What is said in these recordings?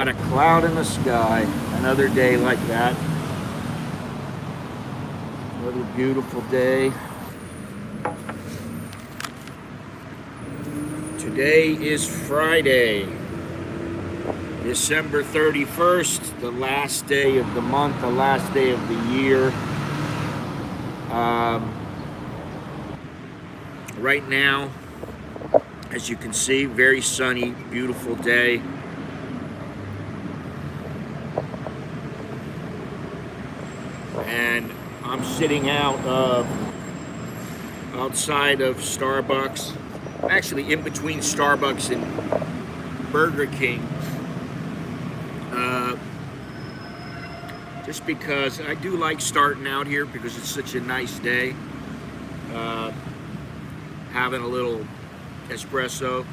Not a cloud in the sky. Another day like that. Another beautiful day. Today is Friday, December 31st, the last day of the month, the last day of the year. Right now, as you can see, very sunny, beautiful day. And I'm sitting outside of Starbucks. I'm actually in between Starbucks and Burger King. Just because I do like starting out here because it's such a nice day. Having a little espresso.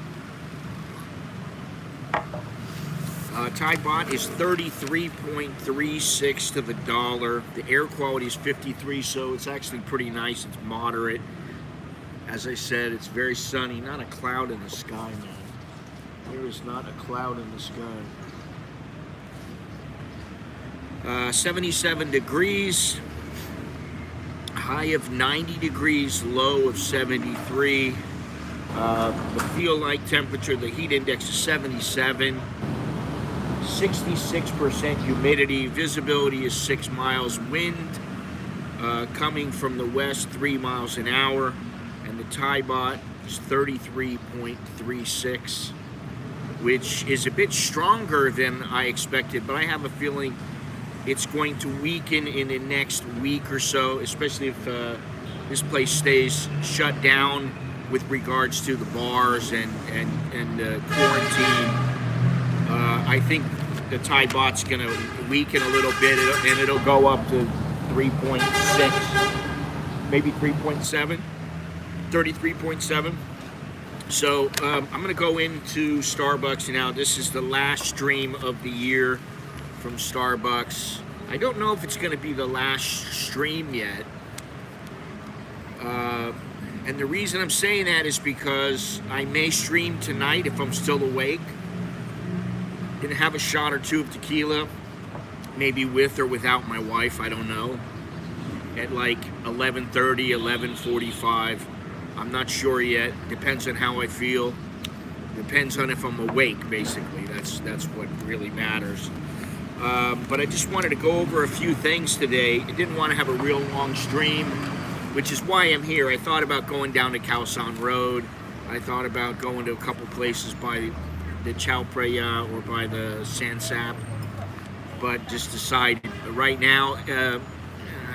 Thai baht is 33.36 to the dollar. The air quality is 53, so it's actually pretty nice. It's moderate. As I said, it's very sunny. Not a cloud in the sky, man. There is not a cloud in the sky. 77 degrees. High of 90 degrees, low of 73. The feel-like temperature, the heat index is 77. 66% humidity. Visibility is 6 miles. Wind coming from the west, 3 miles an hour. And the Thai baht is 33.36, which is a bit stronger than I expected, but I have a feeling it's going to weaken in the next week or so, especially if this place stays shut down with regards to the bars and quarantine. I think the Thai baht's going to weaken a little bit, and it'll go up to 3.6, maybe 3.7, 33.7. So I'm going to go into Starbucks now. This is the last stream of the year from Starbucks. I don't know if it's going to be the last stream yet. And the reason I'm saying that is because I may stream tonight if I'm still awake. Gonna have a shot or two of tequila, maybe with or without my wife, I don't know, at like 11:30, 11:45. I'm not sure yet. Depends on how I feel. Depends on if I'm awake, basically. That's what really matters. But I just wanted to go over a few things today. I didn't want to have a real long stream, which is why I'm here. I thought about going down to Khao San Road. I thought about going to a couple places by the Chao Phraya or by the CASHAPP, but just decided right now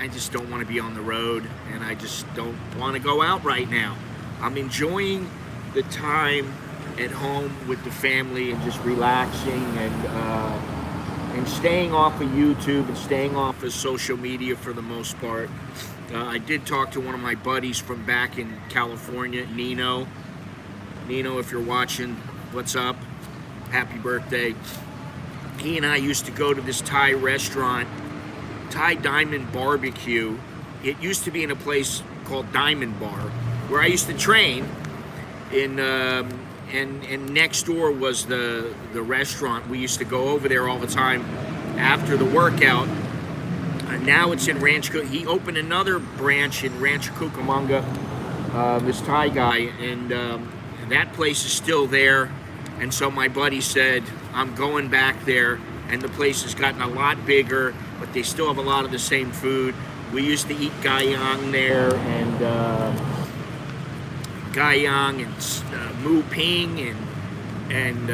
I just don't want to be on the road, and I just don't want to go out right now. I'm enjoying the time at home with the family and just relaxing and staying off of YouTube and staying off of social media for the most part. I did talk to one of my buddies from back in California, Nino. Nino, if you're watching, what's up? Happy birthday. He and I used to go to this Thai restaurant, Thai Diamond Barbecue. It used to be in a place called Diamond Bar, where I used to train in, and next door was the restaurant. We used to go over there all the time after the workout. Now it's in Rancho. He opened another branch in Rancho Cucamonga, this Thai guy, and that place is still there. And so my buddy said, I'm going back there, and the place has gotten a lot bigger, but they still have a lot of the same food. We used to eat gayang there, and gayang and mu ping and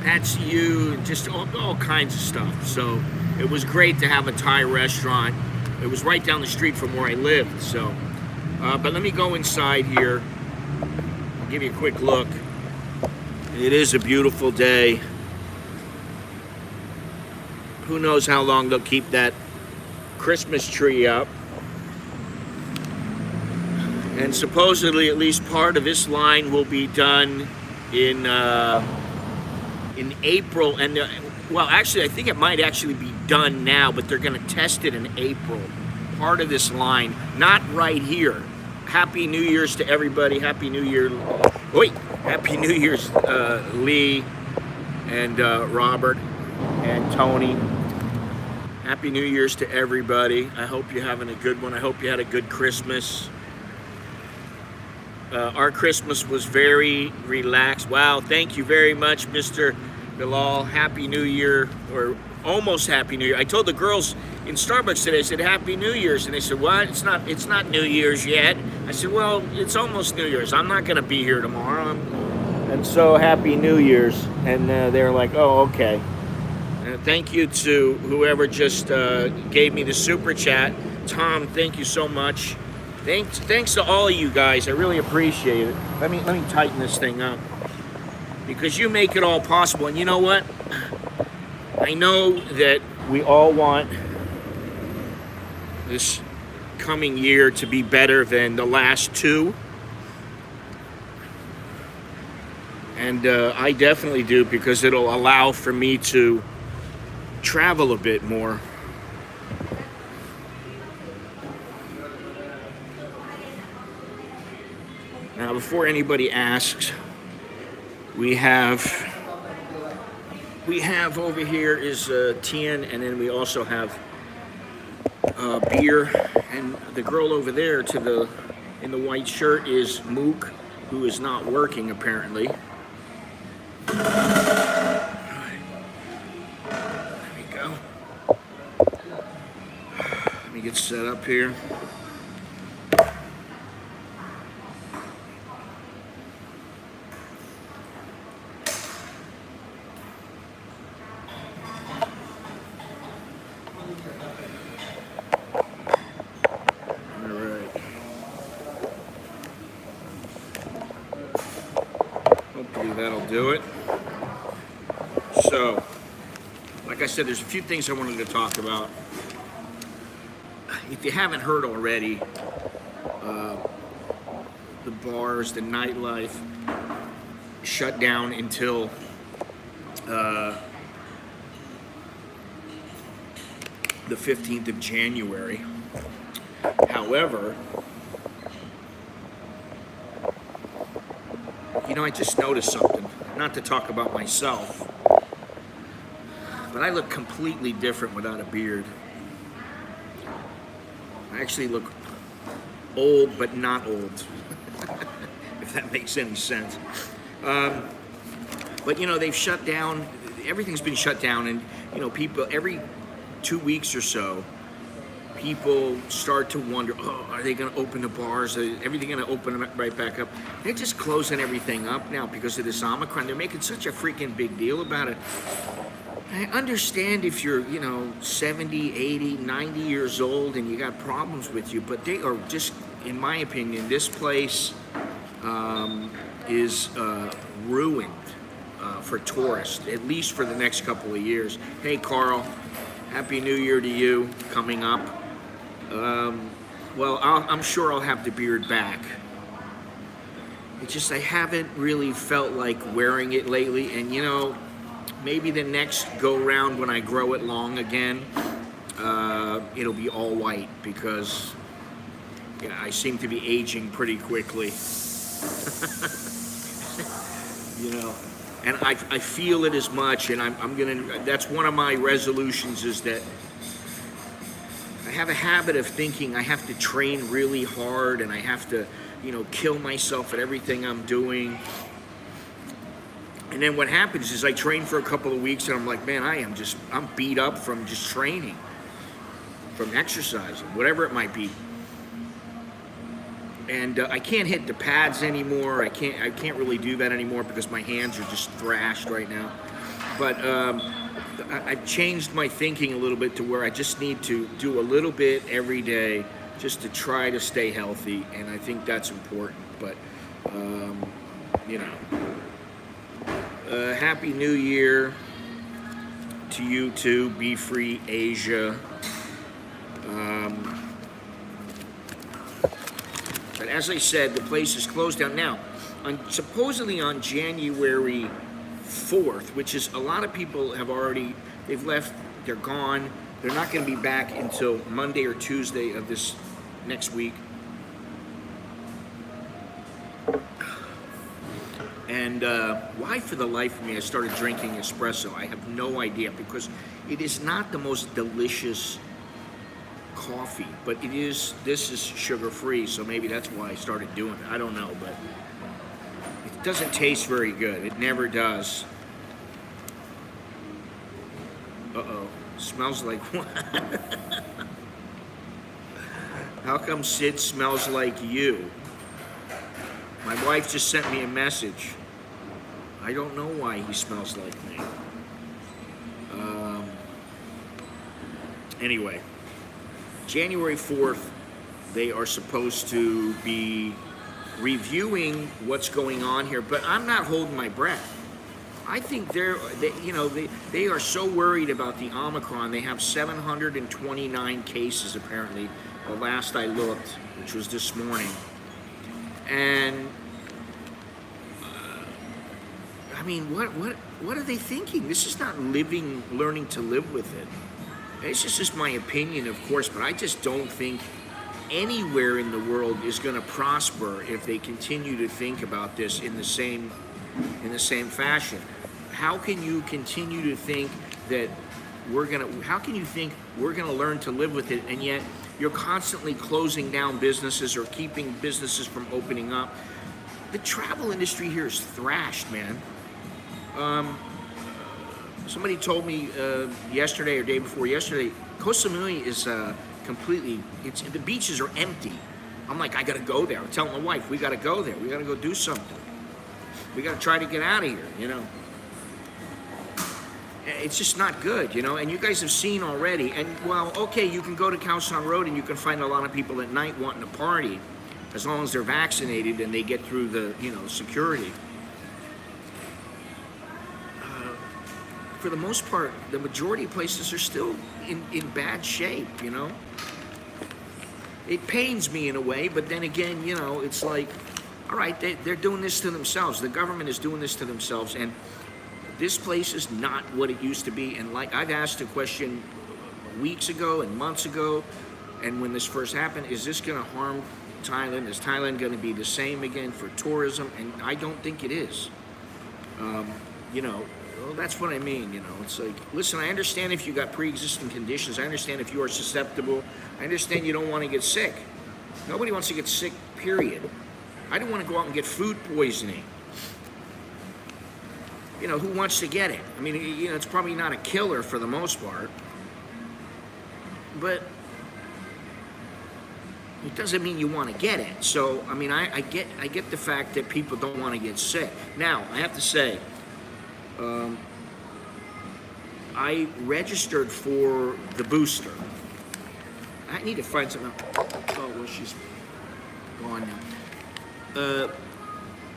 pad siu, and just all kinds of stuff. So it was great to have a Thai restaurant. It was right down the street from where I lived. So, but let me go inside here. I'll give you a quick look. It is a beautiful day. Who knows how long they'll keep that Christmas tree up. And supposedly at least part of this line will be done in April. And well, actually, I think it might actually be done now, but they're going to test it in April. Part of this line, not right here. Happy New Year's to everybody. Happy New Year. Wait, Happy New Year's, Lee and Robert. and Tony. Happy New Year's to everybody. I hope you're having a good one. I hope you had a good Christmas. Our Christmas was very relaxed. Wow, thank you very much, Mr. Bilal. Happy New Year, or almost Happy New Year. I told the girls in Starbucks today, I said, Happy New Year's. And they said, what? It's not New Year's yet. I said, well, it's almost New Year's. I'm not going to be here tomorrow. And so, Happy New Year's. And they're like, oh, okay. Thank you to whoever just gave me the super chat. Tom, thank you so much. Thanks to all of you guys. I really appreciate it. Let me tighten this thing up, because you make it all possible. And you know what? I know that we all want this coming year to be better than the last two. And I definitely do, because it'll allow for me to travel a bit more. Now, before anybody asks, we have over here is Tien, and then we also have beer. And the girl over there in the white shirt is Mook, who is not working apparently. There we go. Let me get set up here. That'll do it. So, like I said, there's a few things I wanted to talk about. If you haven't heard already, the bars, the nightlife shut down until the 15th of January. However, you know, I just noticed something. Not to talk about myself, but I look completely different without a beard. I actually look old, but not old, if that makes any sense. But, you know, they've shut down, everything's been shut down, and, you know, people, every 2 weeks or so, people start to wonder, oh, are they going to open the bars? Is everything going to open right back up? They're just closing everything up now because of this Omicron. They're making such a freaking big deal about it. I understand if you're, you know, 70, 80, 90 years old and you got problems with you, but they are just, in my opinion, this place is ruined for tourists, at least for the next couple of years. Hey, Carl, Happy New Year to you coming up. Well, I'm sure I'll have the beard back. It's just I haven't really felt like wearing it lately, and you know, maybe the next go round when I grow it long again, it'll be all white, because yeah, I seem to be aging pretty quickly. You know, and I feel it as much, and I'm gonna. That's one of my resolutions, is that I have a habit of thinking I have to train really hard and I have to, you know, kill myself at everything I'm doing. And then what happens is I train for a couple of weeks and I'm like, man, I'm beat up from just training, from exercising, whatever it might be. And I can't hit the pads anymore. I can't really do that anymore because my hands are just thrashed right now. But I've changed my thinking a little bit to where I just need to do a little bit every day just to try to stay healthy, and I think that's important. But, you know, Happy New Year to you too. Be Free Asia. But as I said, the place is closed down now. Supposedly on January 4th, which is a lot of people have already, they've left, they're gone. They're not going to be back until Monday or Tuesday of this next week. And And why, for the life of me, I started drinking espresso, I have no idea, because it is not the most delicious coffee, but this is sugar-free, so maybe that's why I started doing it. I don't know, but it doesn't taste very good. It never does. Uh-oh. Smells like what? How come Sid smells like you? My wife just sent me a message. I don't know why he smells like me. Anyway, January 4th, they are supposed to be reviewing what's going on here, but I'm not holding my breath. I think they are so worried about the Omicron. They have 729 cases apparently, the last I looked, which was this morning. And I mean, what are they thinking? This is not learning to live with it. It's just my opinion, of course, but I just don't think anywhere in the world is going to prosper if they continue to think about this in the same fashion. How can you continue to think that how can you think we're gonna learn to live with it, and yet you're constantly closing down businesses or keeping businesses from opening up? The travel industry here is thrashed, man. Somebody told me yesterday or day before yesterday, Koh Samui is completely, the beaches are empty. I'm like, I gotta go there. I'm telling my wife, we gotta go there. We gotta go do something. We gotta try to get out of here, you know. It's just not good, you know, and you guys have seen already. And, well, okay, you can go to Cautionary Road and you can find a lot of people at night wanting to party, as long as they're vaccinated and they get through the, security. For the most part, the majority of places are still in bad shape, you know. It pains me in a way, but then again, it's like, all right, they're doing this to themselves. The government is doing this to themselves, and this place is not what it used to be. And like I've asked a question weeks ago and months ago, and when this first happened, is this going to harm Thailand? Is Thailand going to be the same again for tourism? And I don't think it is. Well, that's what I mean, It's like, listen, I understand if you got pre-existing conditions. I understand if you are susceptible. I understand you don't want to get sick. Nobody wants to get sick, period. I don't want to go out and get food poisoning. Who wants to get it? I mean, it's probably not a killer for the most part. But it doesn't mean you want to get it. So, I mean, I get the fact that people don't want to get sick. Now, I have to say, I registered for the booster. I need to find something. Oh, well, she's gone now.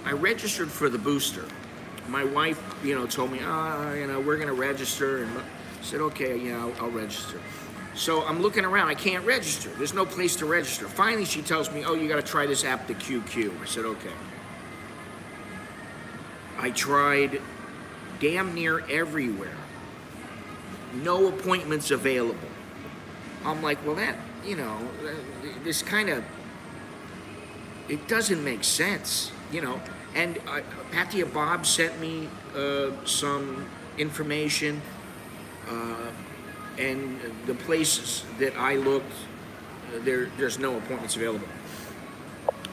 I registered for the booster. My wife, told me, we're going to register. And I said, okay, I'll register. So I'm looking around. I can't register. There's no place to register. Finally, she tells me, oh, you got to try this app, the QQ. I said, okay. I tried damn near everywhere. No appointments available. I'm like, well, that, this kind of, it doesn't make sense, And Patia Bob sent me some information, and the places that I looked, there's no appointments available.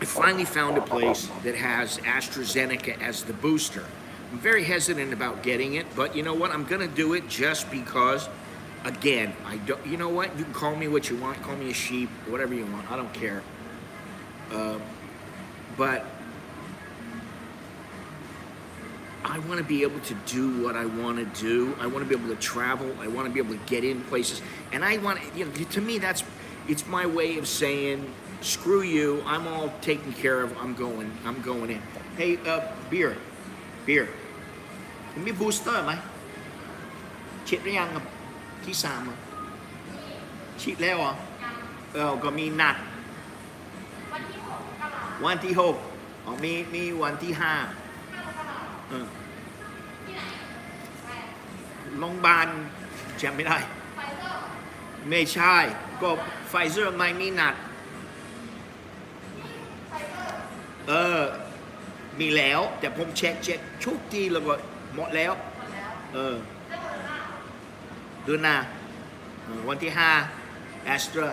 I finally found a place that has AstraZeneca as the booster. I'm very hesitant about getting it, but you know what? I'm gonna do it just because, again, I don't. You know what? You can call me what you want. Call me a sheep, whatever you want. I don't care. But I want to be able to do what I want to do. I want to be able to travel. I want to be able to get in places, and I want. To me, it's my way of saying, screw you. I'm all taken care of. I'm going in. Hey, beer.มีบูสเตอร์ไหมฉีดหรือยังครับที่3ฉีดแล้วเหรอก็มีนัดวันที่6มีวันที่5โรงพยาบาลจำไม่ได้ไม่ใช่ก็ไฟเซอร์ไม่มีนัด มีแล้วแต่ผมเช็คโชคดีแล้วก็หมดแล้วเดือนหน้าวันที่5 Astra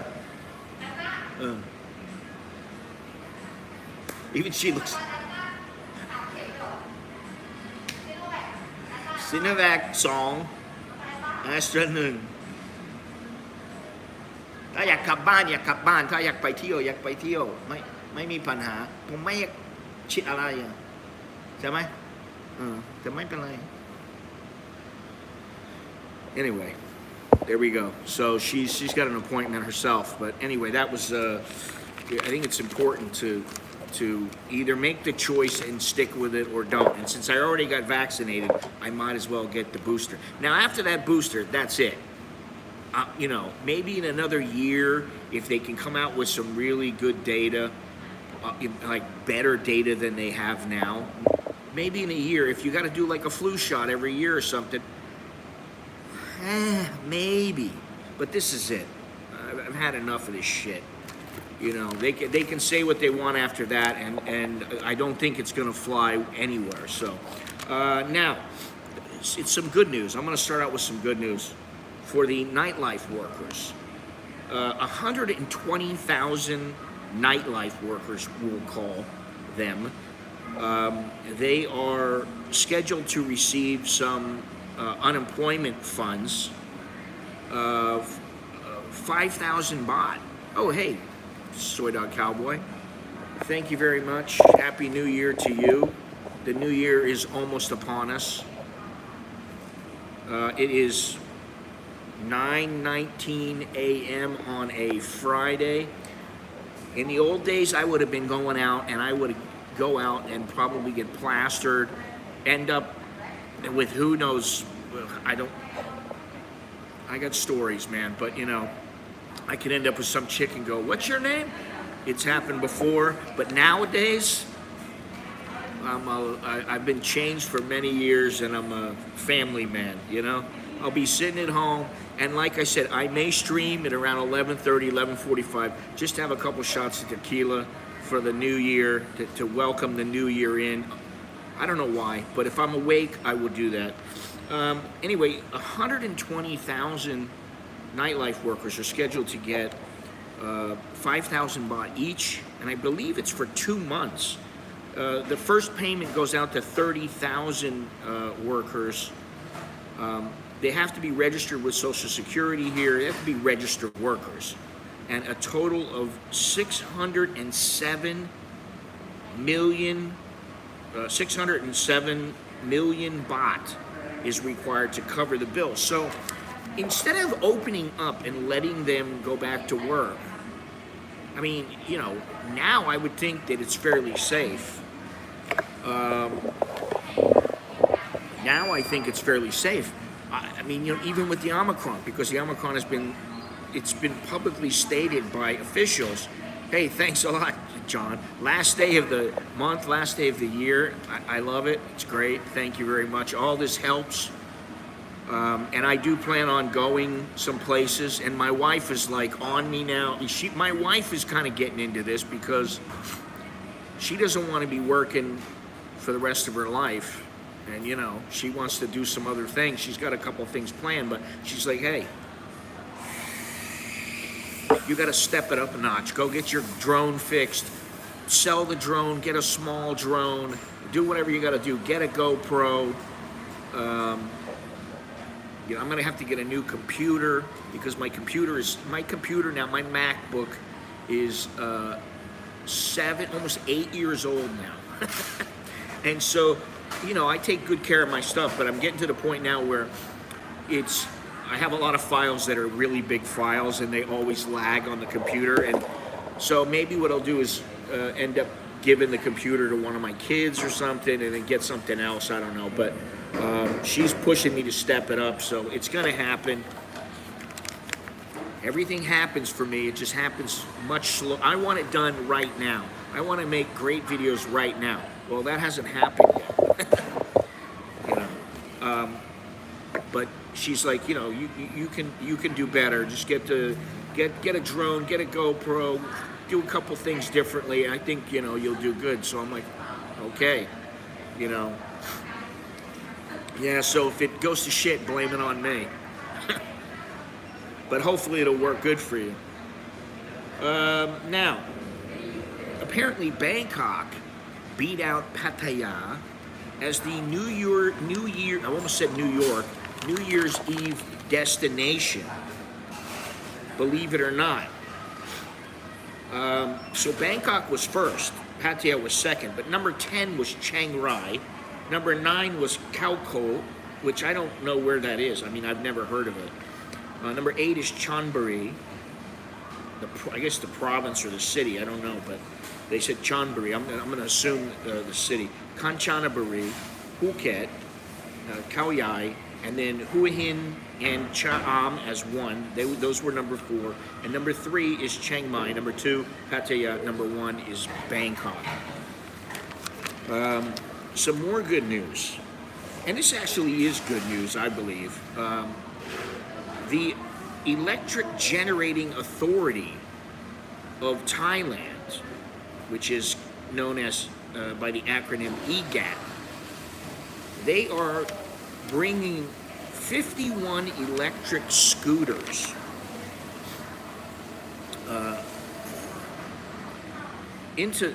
even she looks Sinovac 2 Astra 1ถ้าอยากกลับบ้านถ้าอยากไปเที่ยวไม่มีปัญหาผมไม่อยากชิดอะไรใช่ไหมแต่ไม่เป็นไร anyway there we go so she's got an appointment herself but anyway that was I think it's important to either make the choice and stick with it or don't and since I already got vaccinated I might as well get the booster now after that booster that's it you know, maybe in another year, if they can come out with some really good data, like better data than they have now, maybe in a year, if you got to do like a flu shot every year or something, maybe. But this is it. I've had enough of this shit. You know, they can say what they want after that, and I don't think it's going to fly anywhere. So now, it's some good news. I'm going to start out with some good news. For the nightlife workers, 120,000 nightlife workers, we'll call them. They are scheduled to receive some unemployment funds of 5,000 baht. Oh, hey, Soy Dog Cowboy. Thank you very much. Happy New Year to you. The new year is almost upon us. It is 9:19 a.m. on a Friday. In the old days, I would have been going out and I would go out and probably get plastered, end up with who knows, I got stories, man, but you know, I could end up with some chick and go, what's your name? It's happened before, but nowadays, I've been changed for many years and I'm a family man, you know? I'll be sitting at home, and like I said, I may stream at around 11:30, 11:45, just to have a couple shots of tequila for the new year, to welcome the new year in. I don't know why, but if I'm awake, I will do that. Anyway, 120,000 nightlife workers are scheduled to get 5,000 baht each, and I believe it's for 2 months. The first payment goes out to 30,000 workers. They have to be registered with Social Security here. They have to be registered workers. And a total of 607 million baht is required to cover the bill. So instead of opening up and letting them go back to work, I mean, you know, now I would think that it's fairly safe. Now I think it's fairly safe. I mean, you know, even with the Omicron, because the Omicron it's been publicly stated by officials. Hey, thanks a lot, John. Last day of the month, last day of the year. I love it. It's great. Thank you very much. All this helps. And I do plan on going some places. And my wife is like on me now. My wife is kind of getting into this because she doesn't want to be working for the rest of her life. And, you know, she wants to do some other things. She's got a couple things planned, but she's like, hey, you got to step it up a notch. Go get your drone fixed. Sell the drone. Get a small drone. Do whatever you got to do. Get a GoPro. You know, I'm going to have to get a new computer because my computer now, my MacBook is almost 8 years old now. And so, you know, I take good care of my stuff, but I'm getting to the point now where I have a lot of files that are really big files and they always lag on the computer. And so maybe what I'll do is end up giving the computer to one of my kids or something and then get something else. I don't know, but she's pushing me to step it up, so it's going to happen. Everything happens for me. It just happens much slow. I want it done right now. I want to make great videos right now. Well, that hasn't happened yet. You know, but she's like, you know, you can do better. Just get a drone, get a GoPro, do a couple things differently. I think, you know, you'll do good. So I'm like, Okay, you know. Yeah, so if it goes to shit, blame it on me. But hopefully it'll work good for you. Now, apparently Bangkok beat out Pattaya as the New Year, I almost said New York, New Year's Eve destination. Believe it or not. So Bangkok was first, Pattaya was second, but number 10 was Chiang Rai, number 9 was Khao Ko, which I don't know where that is. I mean, I've never heard of it. Number 8 is Chonburi, I guess the province or the city, I don't know, but they said Chonburi. I'm going to assume the city. Kanchanaburi, Phuket, Khao Yai, and then Hua Hin and Cha Am as 1. Those were number 4. And number 3 is Chiang Mai. Number 2, Pattaya. Number 1 is Bangkok. Some more good news. And this actually is good news, I believe. The Electric Generating Authority of Thailand, which is known as by the acronym EGAT, they are bringing 51 electric scooters into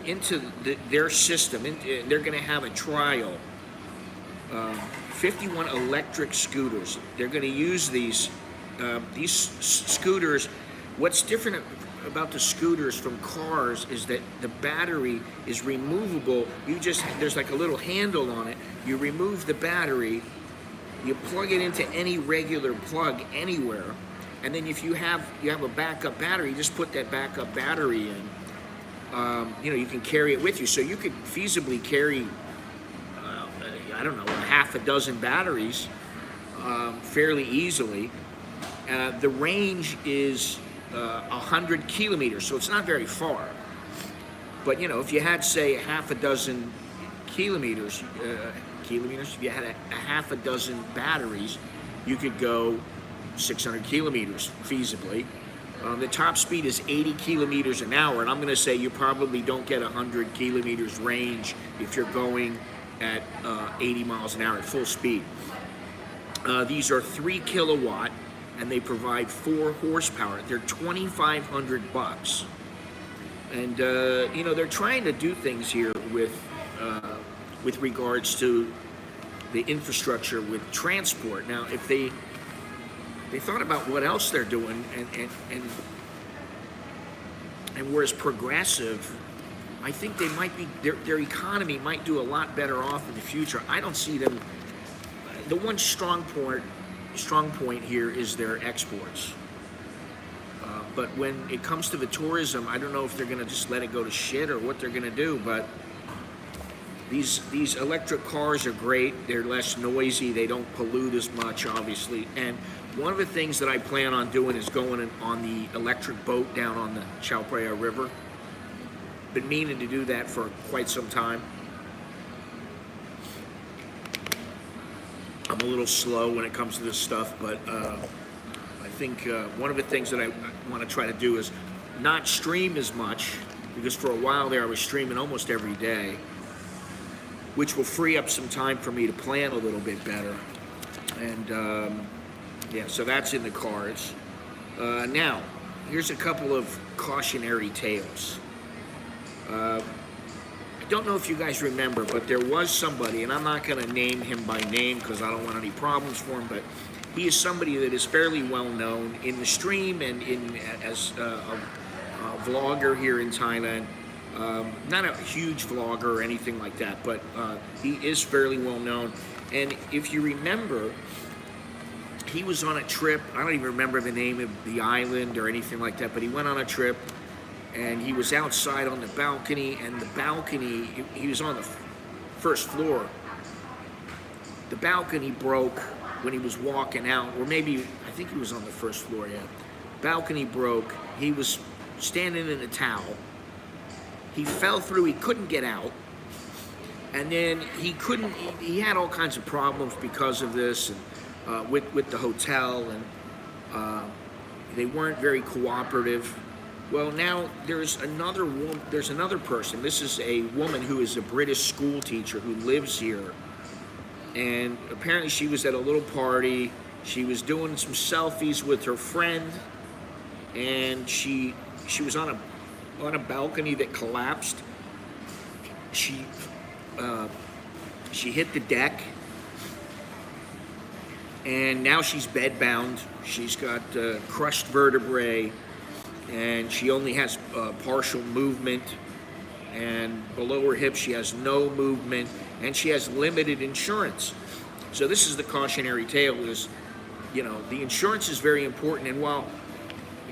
their system. They're going to have a trial. 51 electric scooters. They're going to use these scooters. What's different about the scooters from cars is that the battery is removable. There's like a little handle on it. You remove the battery, you plug it into any regular plug anywhere, and then if you have a backup battery, you just put that backup battery in. You can carry it with you, so you could feasibly carry I don't know, half a dozen batteries fairly easily. The range is 100 kilometers, so it's not very far. But if you had, say, half a dozen kilometers, if you had a half a dozen batteries, you could go 600 kilometers feasibly. The top speed is 80 kilometers an hour, and I'm going to say you probably don't get 100 kilometers range if you're going at 80 miles an hour at full speed. These are 3 kilowatt, and they provide 4 horsepower. They're $2,500, and they're trying to do things here with regards to the infrastructure with transport. Now, if they thought about what else they're doing and were as progressive, I think they might be, their economy might do a lot better off in the future. I don't see them. The one strong point here is their exports. But when it comes to the tourism, I don't know if they're going to just let it go to shit or what they're going to do. But these electric cars are great. They're less noisy. They don't pollute as much, obviously. And one of the things that I plan on doing is going on the electric boat down on the Chao Phraya River. Been meaning to do that for quite some time. I'm a little slow when it comes to this stuff, but I think one of the things that I want to try to do is not stream as much, because for a while there I was streaming almost every day, which will free up some time for me to plan a little bit better. And so that's in the cards. Now, here's a couple of cautionary tales. I don't know if you guys remember, but there was somebody, and I'm not going to name him by name because I don't want any problems for him, but he is somebody that is fairly well known in the stream and as a vlogger here in Thailand. Not a huge vlogger or anything like that, but he is fairly well known. And if you remember, he was on a trip. I don't even remember the name of the island or anything like that, but he went on a trip. And he was outside on the balcony, and the balcony, he was on the first floor. The balcony broke when he was walking out, or maybe, I think he was on the first floor, yeah. Balcony broke. He was standing in a towel. He fell through, he couldn't get out. And then he had all kinds of problems because of this, and with the hotel, and they weren't very cooperative. Well, now there's another person. This is a woman who is a British school teacher who lives here, and apparently she was at a little party. She was doing some selfies with her friend, and she was on a balcony that collapsed. She she hit the deck, and now she's bedbound. She's got crushed vertebrae, and she only has partial movement. And below her hip, she has no movement, and she has limited insurance. So this is the cautionary tale: is, the insurance is very important, and while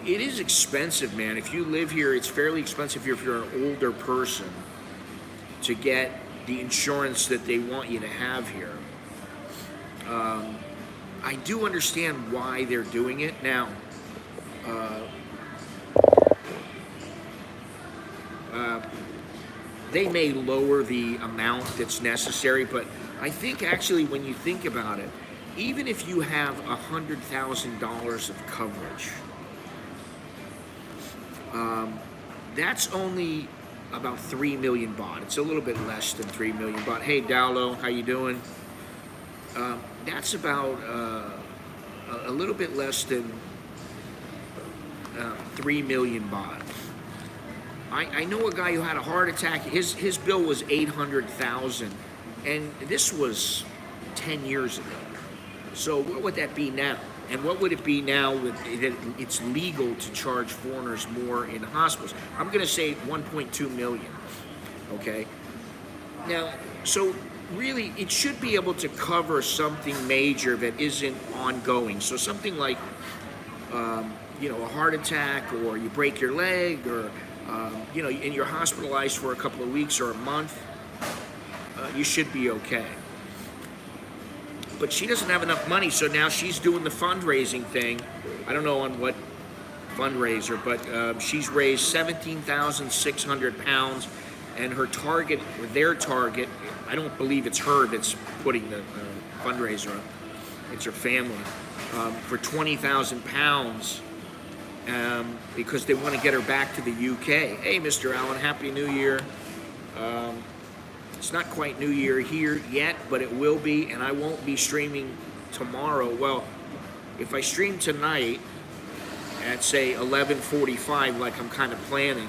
it is expensive, man, if you live here, it's fairly expensive if you're an older person to get the insurance that they want you to have here. I do understand why they're doing it. Now, they may lower the amount that's necessary, but I think actually when you think about it, even if you have $100,000 of coverage, that's only about 3 million baht. It's a little bit less than 3 million baht. Hey, Dowlo, how you doing? That's about a little bit less than 3 million baht. I know a guy who had a heart attack. His bill was 800,000, and this was 10 years ago. So what would that be now? And what would it be now that it's legal to charge foreigners more in hospitals? I'm going to say 1.2 million. Okay. Now, so really, it should be able to cover something major that isn't ongoing. So something like, a heart attack, or you break your leg, or and you're hospitalized for a couple of weeks or a month, you should be okay. But she doesn't have enough money, so now she's doing the fundraising thing. I don't know on what fundraiser, but she's raised 17,600 pounds, and her target, or their target, I don't believe it's her that's putting the fundraiser up, it's her family, for 20,000 pounds, because they want to get her back to the UK. Hey, Mr. Allen, Happy New Year. It's not quite New Year here yet, but it will be, and I won't be streaming tomorrow. Well, if I stream tonight at, say, 11:45, like I'm kind of planning,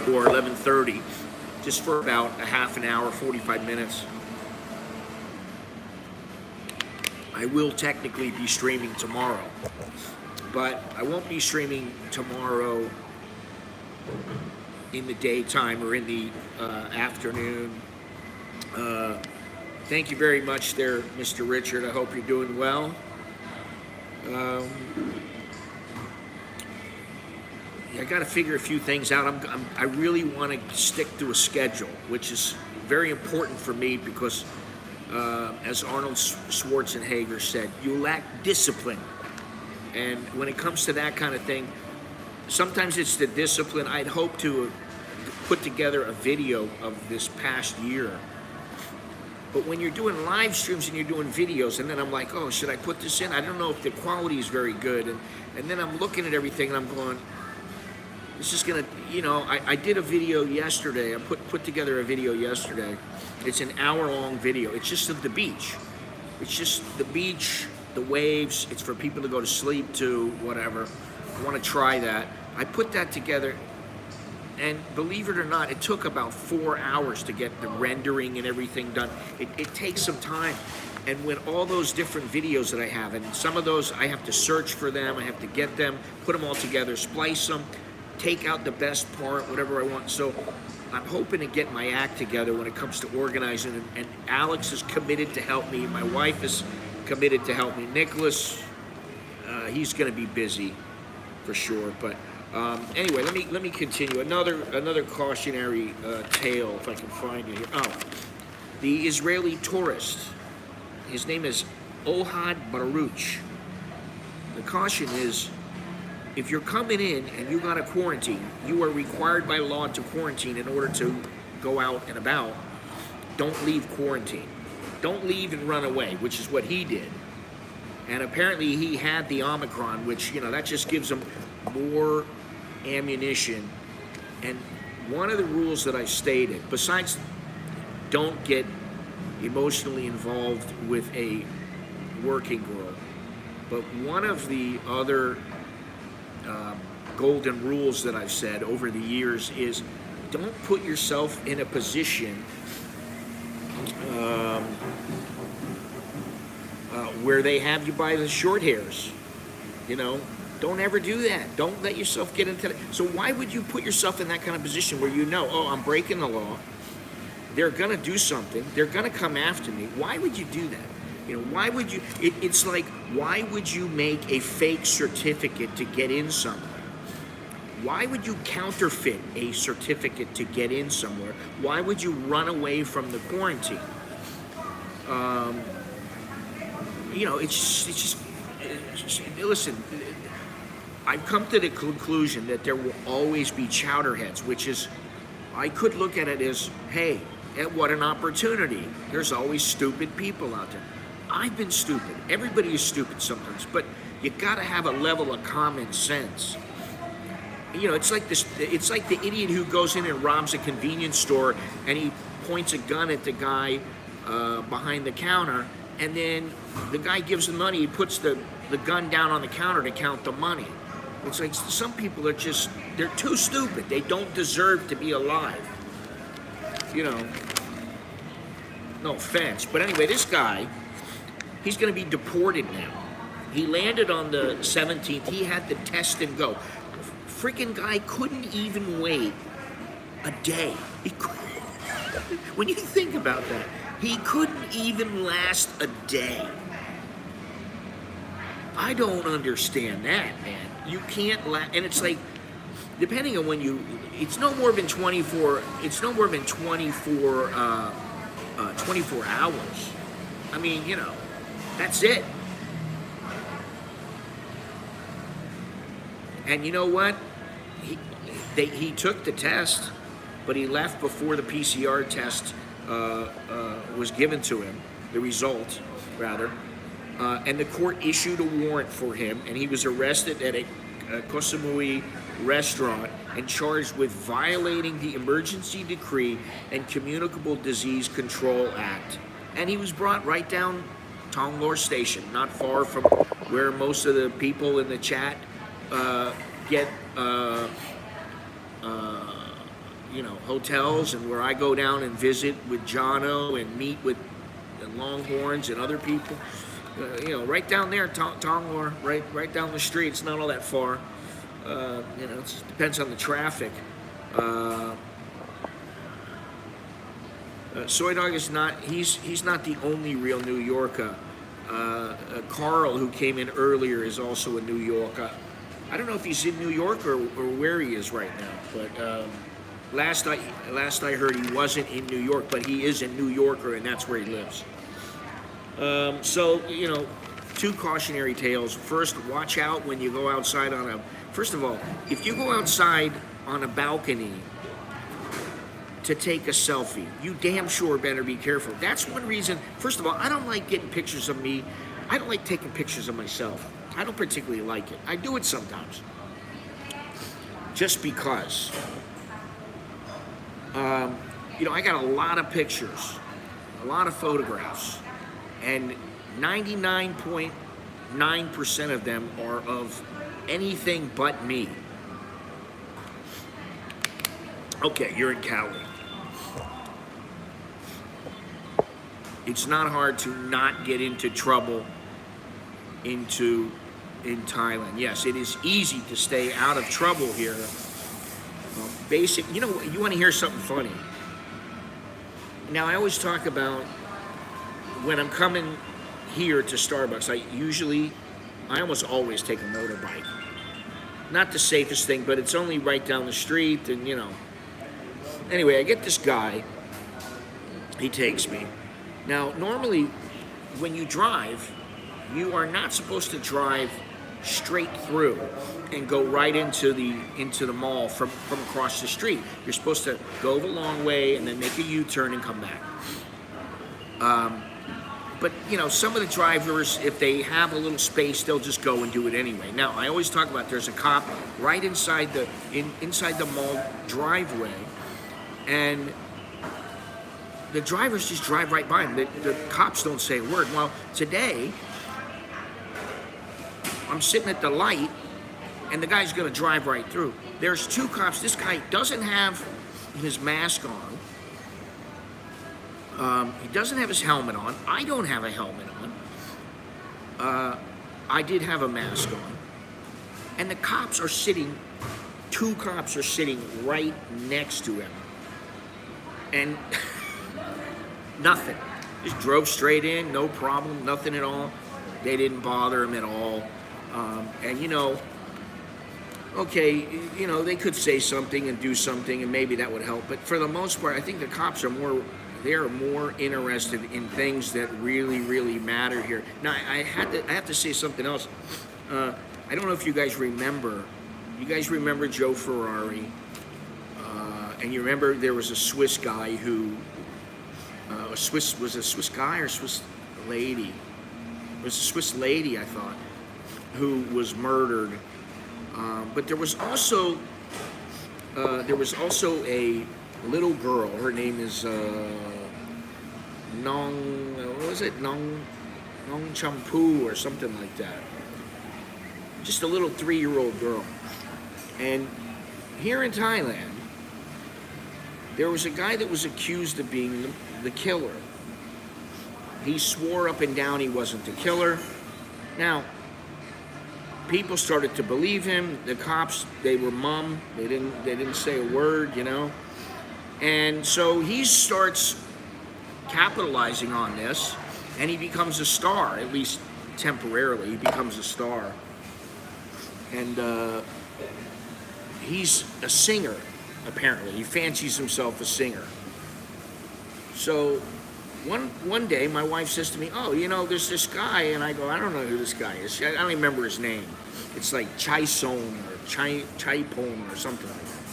or 11:30, just for about a half an hour, 45 minutes, I will technically be streaming tomorrow. But I won't be streaming tomorrow in the daytime or in the afternoon. Thank you very much there, Mr. Richard. I hope you're doing well. I got to figure a few things out. I really want to stick to a schedule, which is very important for me because, as Arnold Schwarzenegger said, you lack discipline. And when it comes to that kind of thing, sometimes it's the discipline. I'd hope to put together a video of this past year. But when you're doing live streams and you're doing videos, and then I'm like, oh, should I put this in? I don't know if the quality is very good. And then I'm looking at everything and I'm going, this is going to, I did a video yesterday. I put together a video yesterday. It's an hour-long video. It's just of the beach. It's just the beach, the waves. It's for people to go to sleep to, whatever. I want to try that. I put that together, and believe it or not, it took about 4 hours to get the rendering and everything done. It takes some time. And when all those different videos that I have, and some of those I have to search for them, I have to get them, put them all together, splice them, take out the best part, whatever I want. So I'm hoping to get my act together when it comes to organizing, and Alex is committed to help me. My wife is committed to help me. Nicholas, he's going to be busy for sure. But anyway, let me continue. Another cautionary tale, if I can find it here. Oh, the Israeli tourist. His name is Ohad Baruch. The caution is, if you're coming in and you got to quarantine, you are required by law to quarantine in order to go out and about. Don't leave quarantine. Don't leave and run away, which is what he did. And apparently he had the Omicron, which, that just gives him more ammunition. And one of the rules that I stated, besides don't get emotionally involved with a working girl, but one of the other golden rules that I've said over the years is don't put yourself in a position where they have you by the short hairs. Don't ever do that. Don't let yourself get into that. So why would you put yourself in that kind of position where oh, I'm breaking the law, they're gonna do something, they're gonna come after me? Why would you do that? Why would you, it's like, why would you make a fake certificate to get in somewhere? Why would you counterfeit a certificate to get in somewhere? Why would you run away from the quarantine? It's just, listen, I've come to the conclusion that there will always be chowderheads, which is, I could look at it as, hey, what an opportunity. There's always stupid people out there. I've been stupid. Everybody is stupid sometimes, but you gotta have a level of common sense. It's like this. It's like the idiot who goes in and robs a convenience store and he points a gun at the guy behind the counter, and then the guy gives the money. He puts the gun down on the counter to count the money. It's like some people are just, they're too stupid. They don't deserve to be alive. No offense, but anyway, this guy, he's going to be deported now. He landed on the 17th. He had the test and go. Freaking guy couldn't even wait a day. When you think about that, he couldn't even last a day. I don't understand that, man. You can't and it's like, depending on when it's no more than 24 hours. I mean, that's it. And you know what? He took the test, but he left before the PCR test was given to him, the result, rather. And the court issued a warrant for him, and he was arrested at a Cautionary restaurant and charged with violating the Emergency Decree and Communicable Disease Control Act. And he was brought right down Tonglor Station, not far from where most of the people in the chat get hotels, and where I go down and visit with Jono and meet with the Longhorns and other people. Right down there, Tonglor, right down the street. It's not all that far. It depends on the traffic. Soy Dog is not. He's not the only real New Yorker. Carl, who came in earlier, is also a New Yorker. I don't know if he's in New York or where he is right now, but last I heard he wasn't in New York, but he is a New Yorker, and that's where he lives. So, two cautionary tales. First, watch out when you go outside first of all, if you go outside on a balcony to take a selfie, you damn sure better be careful. That's one reason. First of all, I don't like getting pictures of me. I don't like taking pictures of myself. I don't particularly like it. I do it sometimes. Just because. I got a lot of pictures, a lot of photographs, and 99.9% of them are of anything but me. Okay, you're in Cali. It's not hard to not get into trouble in Thailand. Yes, it is easy to stay out of trouble here. You want to hear something funny? Now, I always talk about when I'm coming here to Starbucks, I almost always take a motorbike. Not the safest thing, but it's only right down the street, and Anyway, I get this guy. He takes me. Now, normally, when you drive, you are not supposed to drive straight through and go right into the mall from across the street. You're supposed to go the long way and then make a U-turn and come back. but some of the drivers, if they have a little space, they'll just go and do it anyway. Now, I always talk about there's a cop right inside the mall driveway, and the drivers just drive right by them. The cops don't say a word. Well, today, I'm sitting at the light, and the guy's going to drive right through. There's two cops. This guy doesn't have his mask on. He doesn't have his helmet on. I don't have a helmet on. I did have a mask on. And the cops are sitting, two cops are sitting right next to him. And nothing. Just drove straight in, no problem, nothing at all. They didn't bother him at all. And okay, they could say something and do something, and maybe that would help. But for the most part, I think the cops are more interested in things that really, really matter here. Now, I have to say something else. I don't know if you guys remember. You guys remember Joe Ferrari? And you remember there was a Swiss guy who, was it a Swiss guy or a Swiss lady? It was a Swiss lady, I thought, who was murdered. But there was also a little girl. Her name is Nong Champu or something like that. Just a little 3-year-old girl. And here in Thailand, there was a guy that was accused of being the killer. He swore up and down he wasn't the killer. Now, people started to believe him. The cops, they were mum. They didn't say a word, And so he starts capitalizing on this, and he becomes a star, at least temporarily. He becomes a star. And he's a singer, apparently. He fancies himself a singer. So one day, my wife says to me, "Oh, there's this guy," and I go, "I don't know who this guy is. I don't remember his name. It's like Chai Son or Chai Pon or something like that.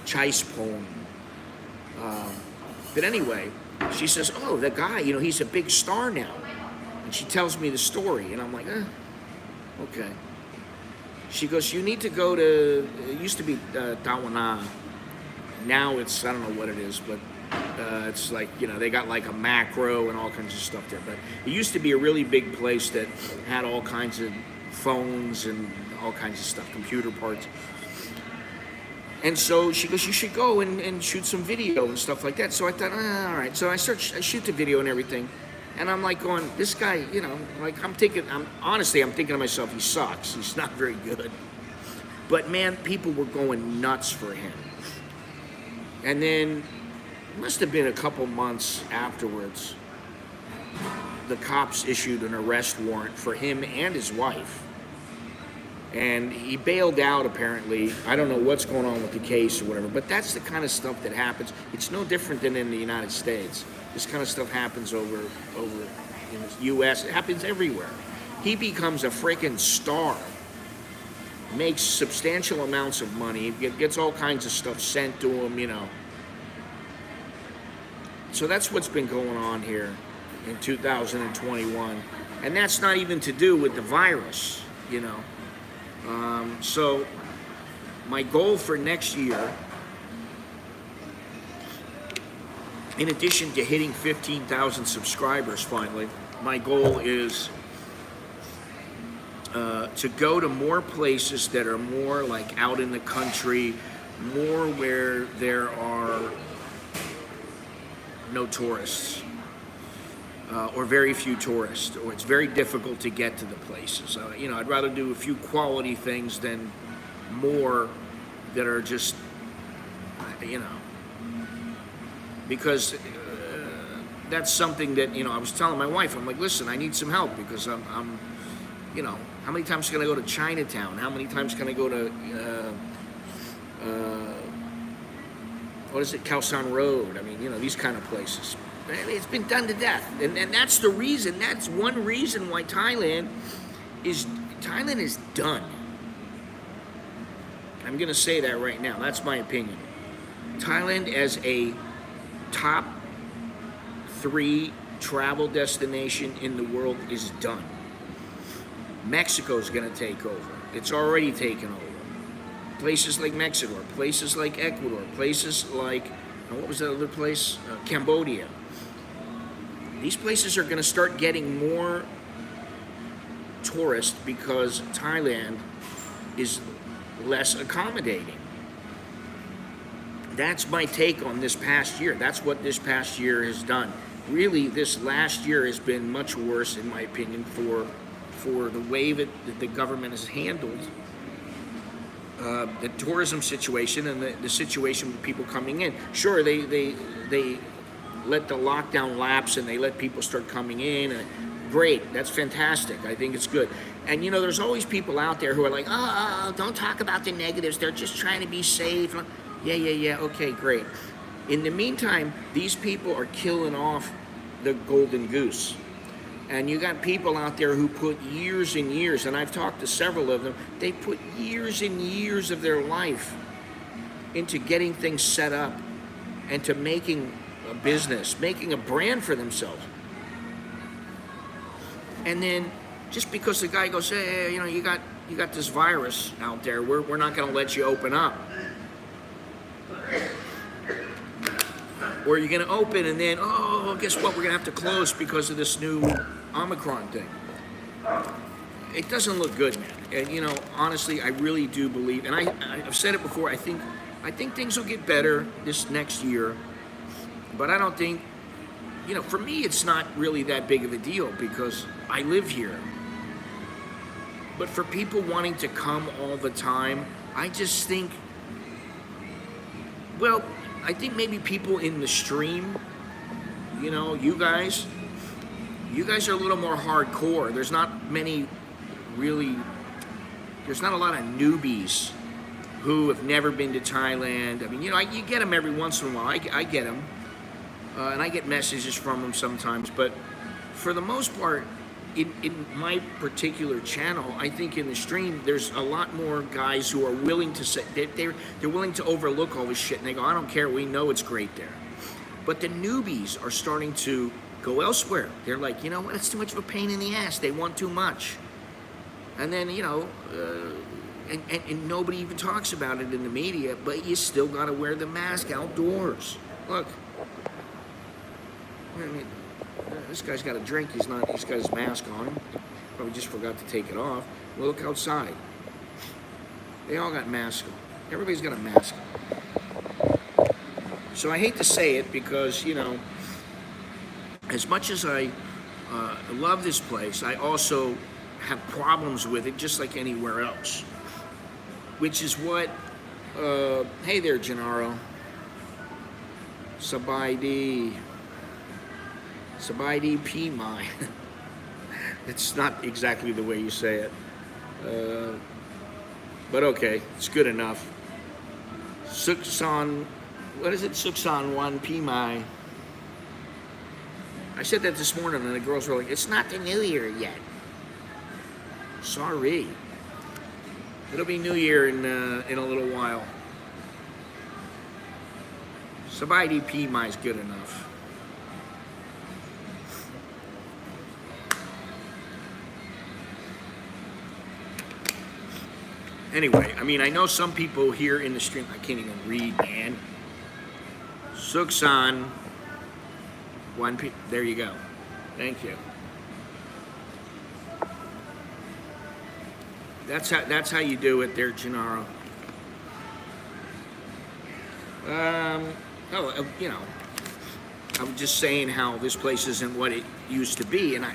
Chai Spon." But anyway, she says, "Oh, that guy, he's a big star now." And she tells me the story, and I'm like, okay. She goes, "You need to go to," it used to be Tawana. Now it's, I don't know what it is, but it's like, they got like a macro and all kinds of stuff there. But it used to be a really big place that had all kinds of phones and all kinds of stuff, computer parts. And so she goes, "You should go and shoot some video and stuff like that." So I thought, all right. So I shoot the video and everything. And I'm like going, this guy, I'm thinking to myself, he sucks. He's not very good. But man, people were going nuts for him. And then, it must have been a couple months afterwards, the cops issued an arrest warrant for him and his wife. And he bailed out, apparently. I don't know what's going on with the case or whatever, but that's the kind of stuff that happens. It's no different than in the United States. This kind of stuff happens over in the U.S. It happens everywhere. He becomes a freaking star, makes substantial amounts of money, gets all kinds of stuff sent to him, So that's what's been going on here in 2021. And that's not even to do with the virus, So my goal for next year, in addition to hitting 15,000 subscribers finally, my goal is to go to more places that are more like out in the country, more where there are no tourists, or very few tourists, or it's very difficult to get to the places. I'd rather do a few quality things than more that are just, because that's something that, I was telling my wife, I'm like, listen, I need some help because I'm how many times can I go to Chinatown? How many times can I go to, what is it, Khao Road? I mean, these kind of places. It's been done to death. And that's the reason, that's one reason why Thailand is done. I'm going to say that right now. That's my opinion. Thailand as a top 3 travel destination in the world is done. Mexico's going to take over. It's already taken over. Places like Mexico, places like Ecuador, places like, what was that other place? Cambodia. These places are going to start getting more tourists because Thailand is less accommodating. That's my take on this past year. That's what this past year has done. Really, this last year has been much worse, in my opinion, for the way that the government has handled the tourism situation and the situation with people coming in. Sure, they let the lockdown lapse and they let people start coming in. And great, that's fantastic. I think it's good. And there's always people out there who are like, oh, don't talk about the negatives. They're just trying to be safe. Yeah, okay, great. In the meantime, these people are killing off the golden goose. And you got people out there who put years and years, and I've talked to several of them, they put years and years of their life into getting things set up and to making a business, making a brand for themselves. And then just because the guy goes, hey, you got this virus out there, we're not going to let you open up. Or you're going to open and then, guess what? We're going to have to close because of this new Omicron thing. It doesn't look good, man. And honestly, I really do believe, and I've said it before. I think things will get better this next year, but I don't think, for me, it's not really that big of a deal because I live here. But for people wanting to come all the time, I just think, well, I think maybe people in the stream, you guys are a little more hardcore. There's not a lot of newbies who have never been to Thailand. I mean, you get them every once in a while. I get them, and I get messages from them sometimes. But for the most part, in my particular channel, I think in the stream, there's a lot more guys who are willing to say, they're willing to overlook all this shit, and they go, I don't care, we know it's great there. But the newbies are starting to go elsewhere. They're like, what, it's too much of a pain in the ass, they want too much. And then, and nobody even talks about it in the media, but you still gotta wear the mask outdoors. Look, I mean, this guy's got a drink, he's got his mask on. Probably just forgot to take it off. Well, look outside. They all got masks on. Everybody's got a mask on. So I hate to say it because, as much as I love this place, I also have problems with it just like anywhere else. Which is what, hey there, Gennaro. Sabaidi Pimai. It's not exactly the way you say it. But okay, it's good enough. Suksan, what is it? Suksan 1 Pimai. I said that this morning and the girls were like, it's not the new year yet. Sorry. It'll be New Year in a little while. Sabaidi Pimai is good enough. Anyway, I mean, I know some people here in the stream, I can't even read, man. Suksan, 1P, there you go. Thank you. That's how you do it there, Gennaro. I was just saying how this place isn't what it used to be, and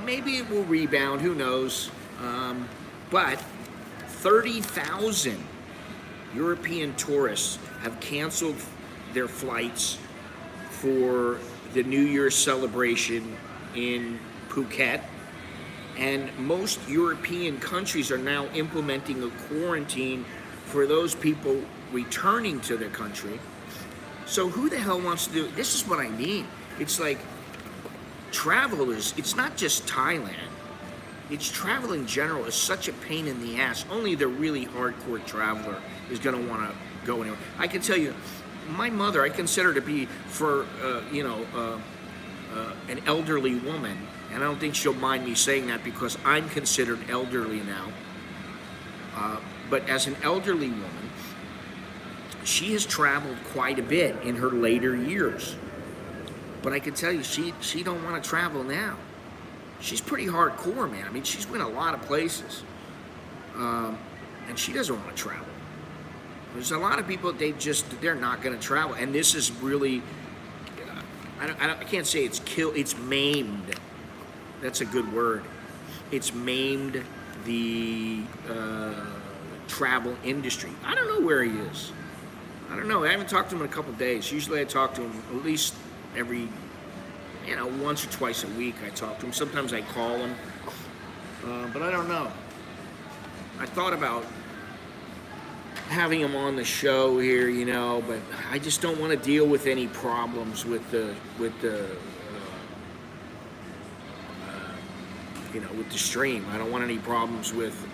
maybe it will rebound, who knows, but 30,000 European tourists have canceled their flights for the New Year's celebration in Phuket. And most European countries are now implementing a quarantine for those people returning to their country. So who the hell wants to do, this is what I mean. It's like travelers, it's not just Thailand. It's travel in general is such a pain in the ass. Only the really hardcore traveler is going to want to go anywhere. I can tell you, my mother, I consider her to be for, an elderly woman, and I don't think she'll mind me saying that because I'm considered elderly now. But as an elderly woman, she has traveled quite a bit in her later years. But I can tell you, she don't want to travel now. She's pretty hardcore, man. I mean, she's been a lot of places, and she doesn't want to travel. There's a lot of people, they're not going to travel, and this is really, I can't say it's maimed. That's a good word. It's maimed the travel industry. I don't know where he is. I don't know. I haven't talked to him in a couple of days. Usually I talk to him at least every, once or twice a week. I talk to him. Sometimes I call him, but I don't know. I thought about having him on the show here, but I just don't want to deal with any problems with the stream. I don't want any problems with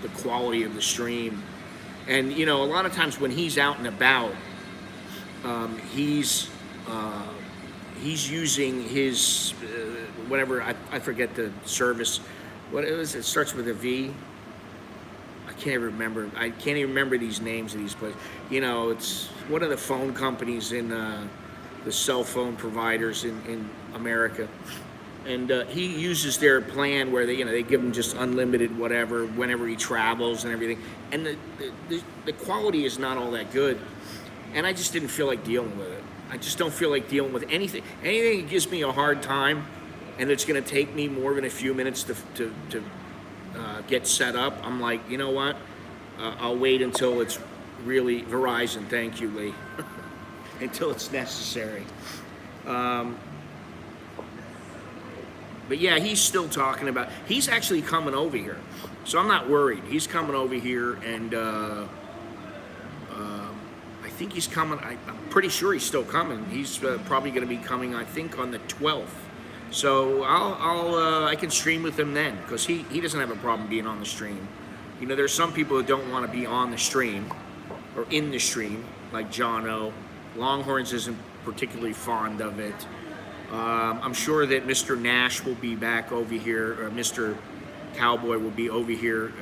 the quality of the stream. And a lot of times when he's out and about, he's using his whatever, I forget the service. What it was? It starts with a V. I can't even remember these names of these places. It's one of the phone companies in the cell phone providers in America, and he uses their plan where they give him just unlimited whatever whenever he travels and everything, and the quality is not all that good, and I just didn't feel like dealing with it. I just don't feel like dealing with anything that gives me a hard time, and it's going to take me more than a few minutes to get set up. I'm like, you know what? I'll wait until it's really Verizon. Thank you, Lee. Until it's necessary. But yeah, he's still talking about. He's actually coming over here, so I'm not worried. He's coming over here, and I think he's coming. I'm pretty sure he's still coming. He's probably going to be coming, I think, on the 12th. So I can stream with him then, because he doesn't have a problem being on the stream. There's some people that don't want to be on the stream or in the stream, like John O. Longhorns isn't particularly fond of it. I'm sure that Mr. Nash will be back over here, or Mr. Cowboy will be over here.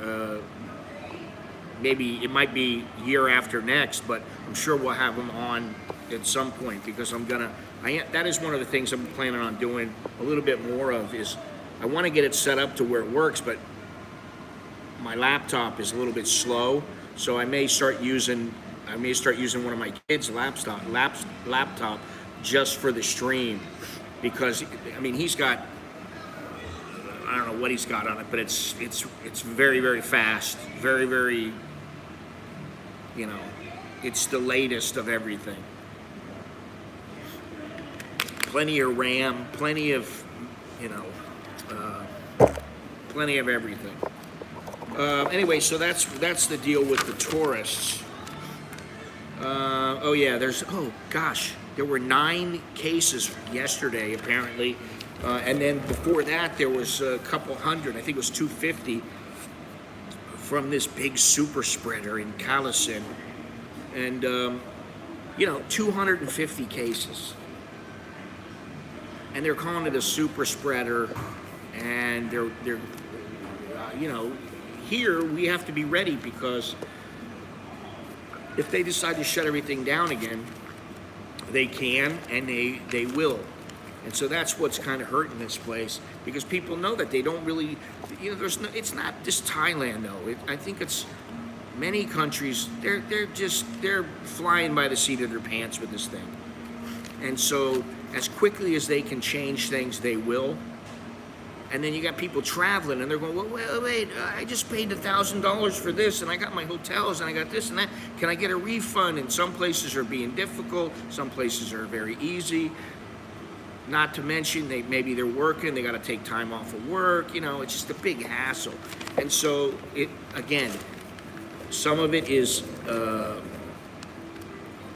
Maybe it might be year after next, but I'm sure we'll have him on at some point, because that is one of the things I'm planning on doing a little bit more of. Is I want to get it set up to where it works, but my laptop is a little bit slow, so I may start using one of my kids' laptop just for the stream, because he's got, I don't know what he's got on it, but it's very, very fast, very, very, it's the latest of everything. Plenty of RAM, plenty of everything. Anyway, so that's the deal with the tourists. There were 9 cases yesterday, apparently. And then before that, there was a couple hundred, I think it was 250, from this big super spreader in Callison. And, 250 cases. And they're calling it a super spreader, and they're here we have to be ready, because if they decide to shut everything down again, they can, and they will. And so that's what's kind of hurting this place, because people know that they don't really, it's not just Thailand though. I think it's many countries. They're flying by the seat of their pants with this thing. And so as quickly as they can change things, they will. And then you got people traveling, and they're going, well, wait, I just paid $1,000 for this, and I got my hotels, and I got this and that. Can I get a refund? And some places are being difficult. Some places are very easy. Not to mention, maybe they're working. They got to take time off of work. It's just a big hassle. And so, some of it is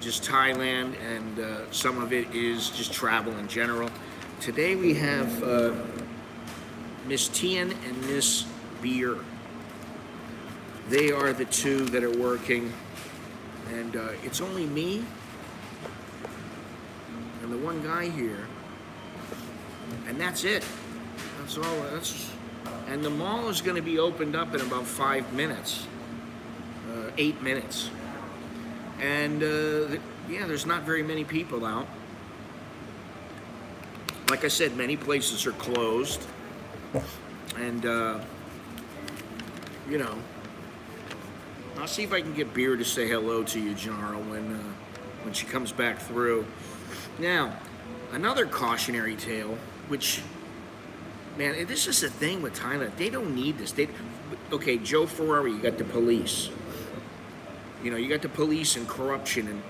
just Thailand, and some of it is just travel in general. Today we have Miss Tian and Miss Beer. They are the two that are working, and it's only me and the one guy here. and that's it. That's all. And the mall is going to be opened up in about 5 minutes, 8 minutes, and yeah, there's not very many people out. Like I said, many places are closed, and you know, I'll see if I can get Beer to say hello to you, Jara, when she comes back through. Now, another cautionary tale, which, man, this is the thing with Thailand. They don't need this. Okay, Joe Ferrari, you got the police. You know, you got the police and corruption, and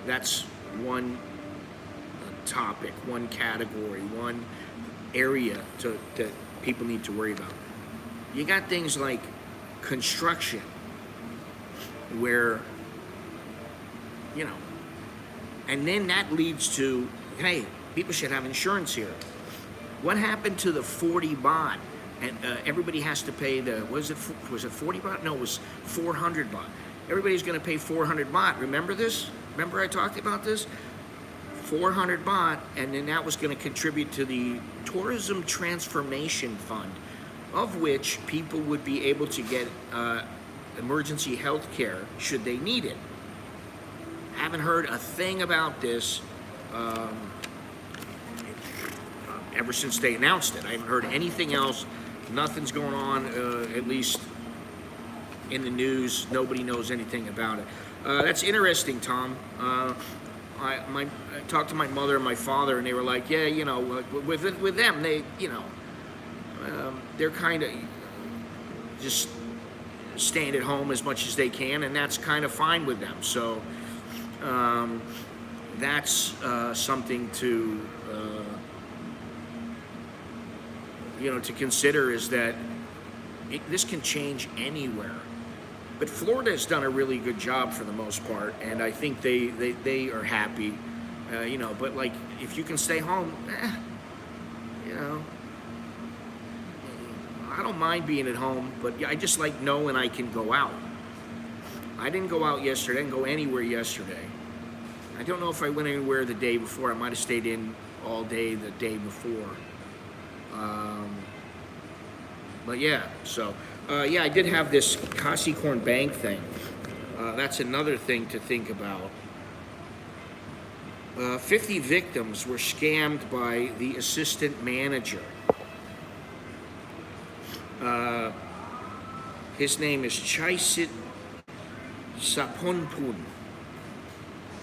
that's one topic, one category, one area that people need to worry about. You got things like construction, where, you know, and then that leads to, hey, people should have insurance here. What happened to the 40 baht? And everybody has to pay was it 40 baht? No, it was 400 baht. Everybody's going to pay 400 baht. Remember this? Remember I talked about this? 400 baht, and then that was going to contribute to the Tourism Transformation Fund, of which people would be able to get emergency health care should they need it. Haven't heard a thing about this ever since they announced it. I haven't heard anything else. Nothing's going on, at least in the news. Nobody knows anything about it. That's interesting, Tom. I talked to my mother and my father, and they were like, yeah, you know, with them, they, you know, they're kind of just staying at home as much as they can, and that's kind of fine with them. So that's something to you know, to consider, is that this can change anywhere. But Florida has done a really good job for the most part, and I think they are happy, you know. But like, if you can stay home, you know, I don't mind being at home, but I just like knowing I can go out. I didn't go out yesterday. I didn't go anywhere yesterday. I don't know if I went anywhere the day before. I might have stayed in all day the day before. But yeah, so yeah, I did have this Capricorn Bank thing. That's another thing to think about. 50 victims were scammed by the assistant manager. His name is Chaisit Saponpun,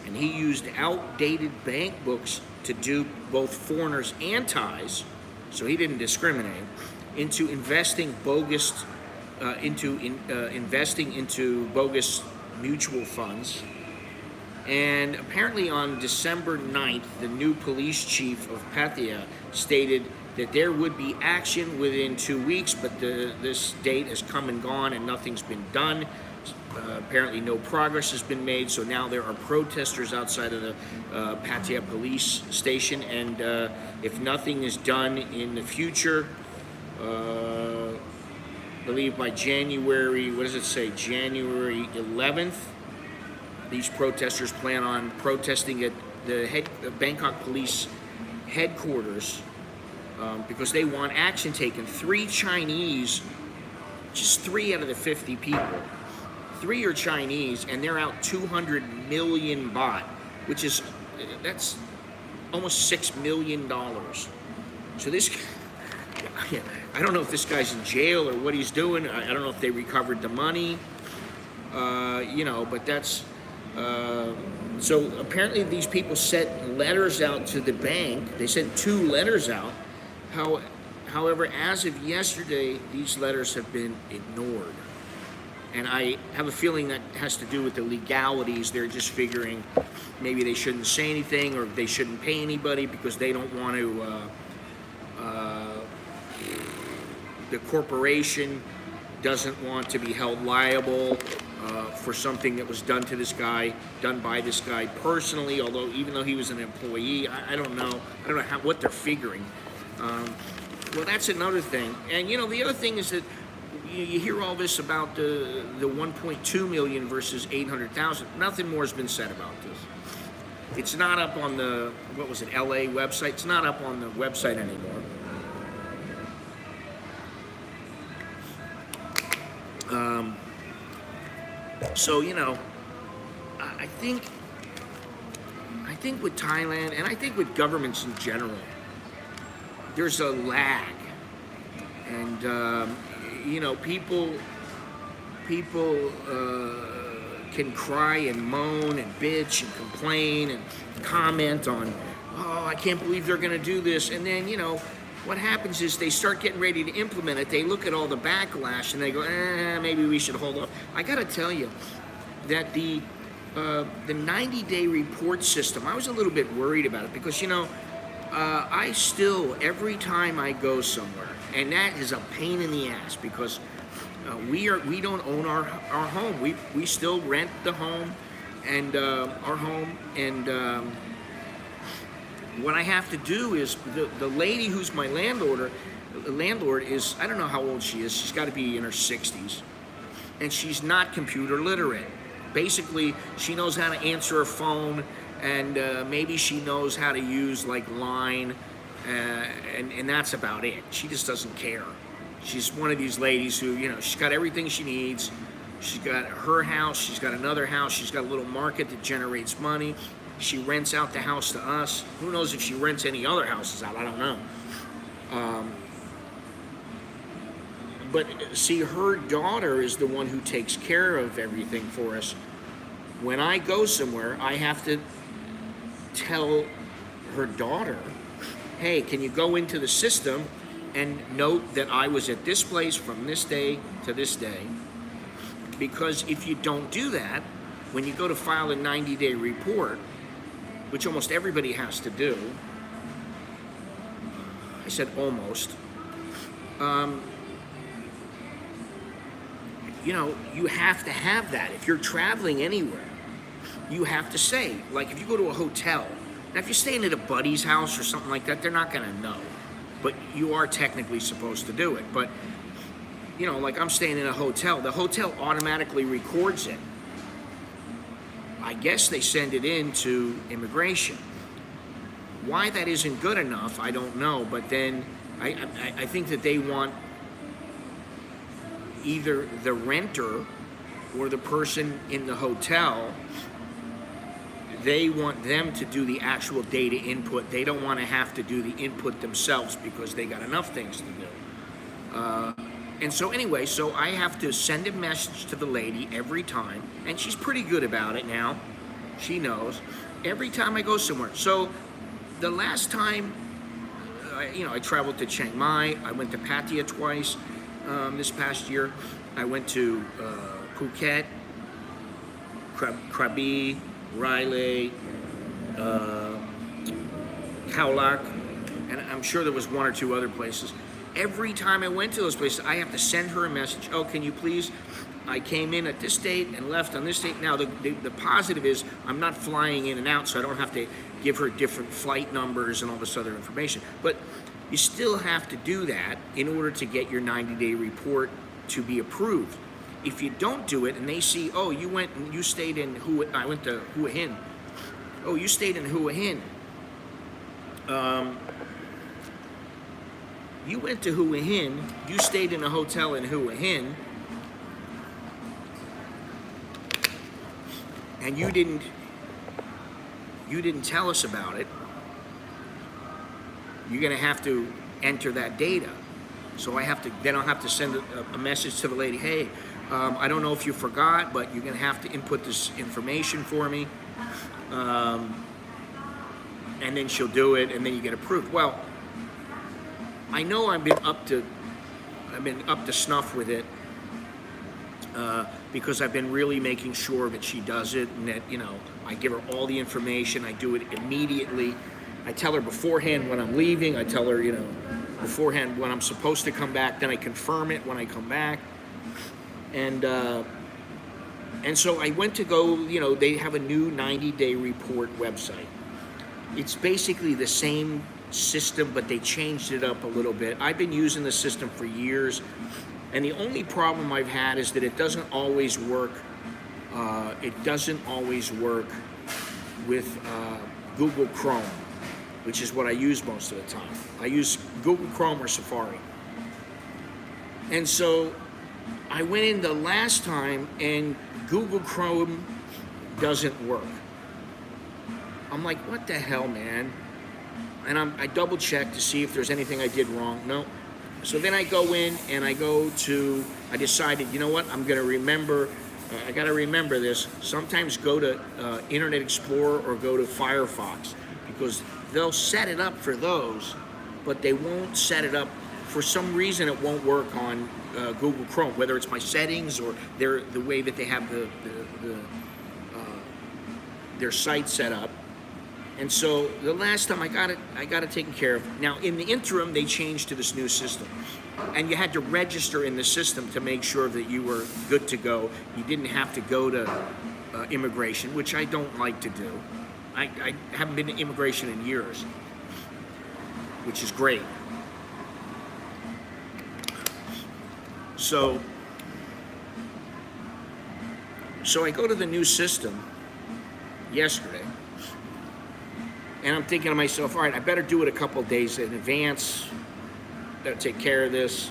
and he used outdated bank books to dupe both foreigners and Thais, so he didn't discriminate, into investing into bogus mutual funds. And apparently on December 9th, the new police chief of Pattaya stated that there would be action within 2 weeks, but this date has come and gone and nothing's been done. Apparently no progress has been made, so now there are protesters outside of the Pattaya police station, and if nothing is done in the future, I believe by January, what does it say, January 11th, these protesters plan on protesting at the Bangkok police headquarters because they want action taken. 3 Chinese, just 3 out of the 50 people, 3 are Chinese, and they're out 200 million baht, which is, that's almost $6 million. So this, I don't know if this guy's in jail or what he's doing. I don't know if they recovered the money, you know, but that's, so apparently these people sent letters out to the bank. They sent 2 letters out. However, as of yesterday, these letters have been ignored. And I have a feeling that has to do with the legalities. They're just figuring maybe they shouldn't say anything, or they shouldn't pay anybody because they don't want to, the corporation doesn't want to be held liable for something that was done to this guy, done by this guy personally, although even though he was an employee, I don't know what they're figuring. Well, that's another thing. And you know, the other thing is that you hear all this about the 1.2 million versus 800,000. Nothing more has been said about this. It's not up on the, what was it, LA website? It's not up on the website anymore. So, you know, I think with Thailand, and I think with governments in general, there's a lag. And, you know, people can cry and moan and bitch and complain and comment on, oh, I can't believe they're going to do this. And then, you know, what happens is they start getting ready to implement it. They look at all the backlash and they go, maybe we should hold off. I got to tell you that the 90-day report system, I was a little bit worried about it because, you know, I still, every time I go somewhere, and that is a pain in the ass because we don't own our home. We still rent the home and our home, and what I have to do is the lady who's my landlord is, I don't know how old she is. She's got to be in her 60s, and she's not computer literate. Basically, she knows how to answer a phone, and maybe she knows how to use like Line, and that's about it. She just doesn't care. She's one of these ladies who, you know, she's got everything she needs. She's got her house, she's got another house, she's got a little market that generates money. She rents out the house to us. Who knows if she rents any other houses out, I don't know. But see, her daughter is the one who takes care of everything for us. When I go somewhere, I have to tell her daughter, hey, can you go into the system and note that I was at this place from this day to this day? Because if you don't do that, when you go to file a 90-day report, which almost everybody has to do, I said almost, you know, you have to have that. If you're traveling anywhere, you have to say, like if you go to a hotel, now if you're staying at a buddy's house or something like that, they're not gonna know, but you are technically supposed to do it. But, you know, like I'm staying in a hotel, the hotel automatically records it. I guess they send it in to immigration. Why that isn't good enough, I don't know, but then I think that they want either the renter or the person in the hotel, they want them to do the actual data input. They don't want to have to do the input themselves because they got enough things to do. And so anyway, so I have to send a message to the lady every time, and she's pretty good about it now. She knows. Every time I go somewhere. So the last time, you know, I traveled to Chiang Mai. I went to Pattaya twice this past year. I went to Phuket, Krabi, Railay, Khao Lak, and I'm sure there was one or two other places. Every time I went to those places, I have to send her a message. Oh, can you please? I came in at this date and left on this date. Now, the positive is I'm not flying in and out, so I don't have to give her different flight numbers and all this other information. But you still have to do that in order to get your 90-day report to be approved. If you don't do it and they see, oh, you went and you stayed in I went to Hua Hin. Oh, you stayed in Hua Hin. You went to Hua Hin, you stayed in a hotel in Hua Hin, and you didn't tell us about it. You're gonna have to enter that data. So I'll have to send a message to the lady, hey, I don't know if you forgot, but you're gonna have to input this information for me. And then she'll do it, and then you get approved. Well, I know I've been up to snuff with it because I've been really making sure that she does it, and that, you know, I give her all the information. I do it immediately. I tell her beforehand when I'm leaving. I tell her, you know, beforehand when I'm supposed to come back. Then I confirm it when I come back. And so I went to go, you know, they have a new 90-day report website. It's basically the same system, but they changed it up a little bit. I've been using the system for years, and the only problem I've had is that it doesn't always work. with Google Chrome, which is what I use most of the time. I use Google Chrome or Safari. And so I went in the last time and Google Chrome doesn't work. I'm like, what the hell, man? And I double check to see if there's anything I did wrong. No. So then I go in and I decided, you know what, I'm gonna remember, I gotta remember this. Sometimes go to Internet Explorer or go to Firefox, because they'll set it up for those, but they won't set it up. For some reason, it won't work on Google Chrome, whether it's my settings or the way that they have their site set up. And so the last time I got it taken care of. Now in the interim, they changed to this new system, and you had to register in the system to make sure that you were good to go. You didn't have to go to immigration, which I don't like to do. I haven't been to immigration in years, which is great. So I go to the new system yesterday, and I'm thinking to myself, all right, I better do it a couple of days in advance. Better take care of this.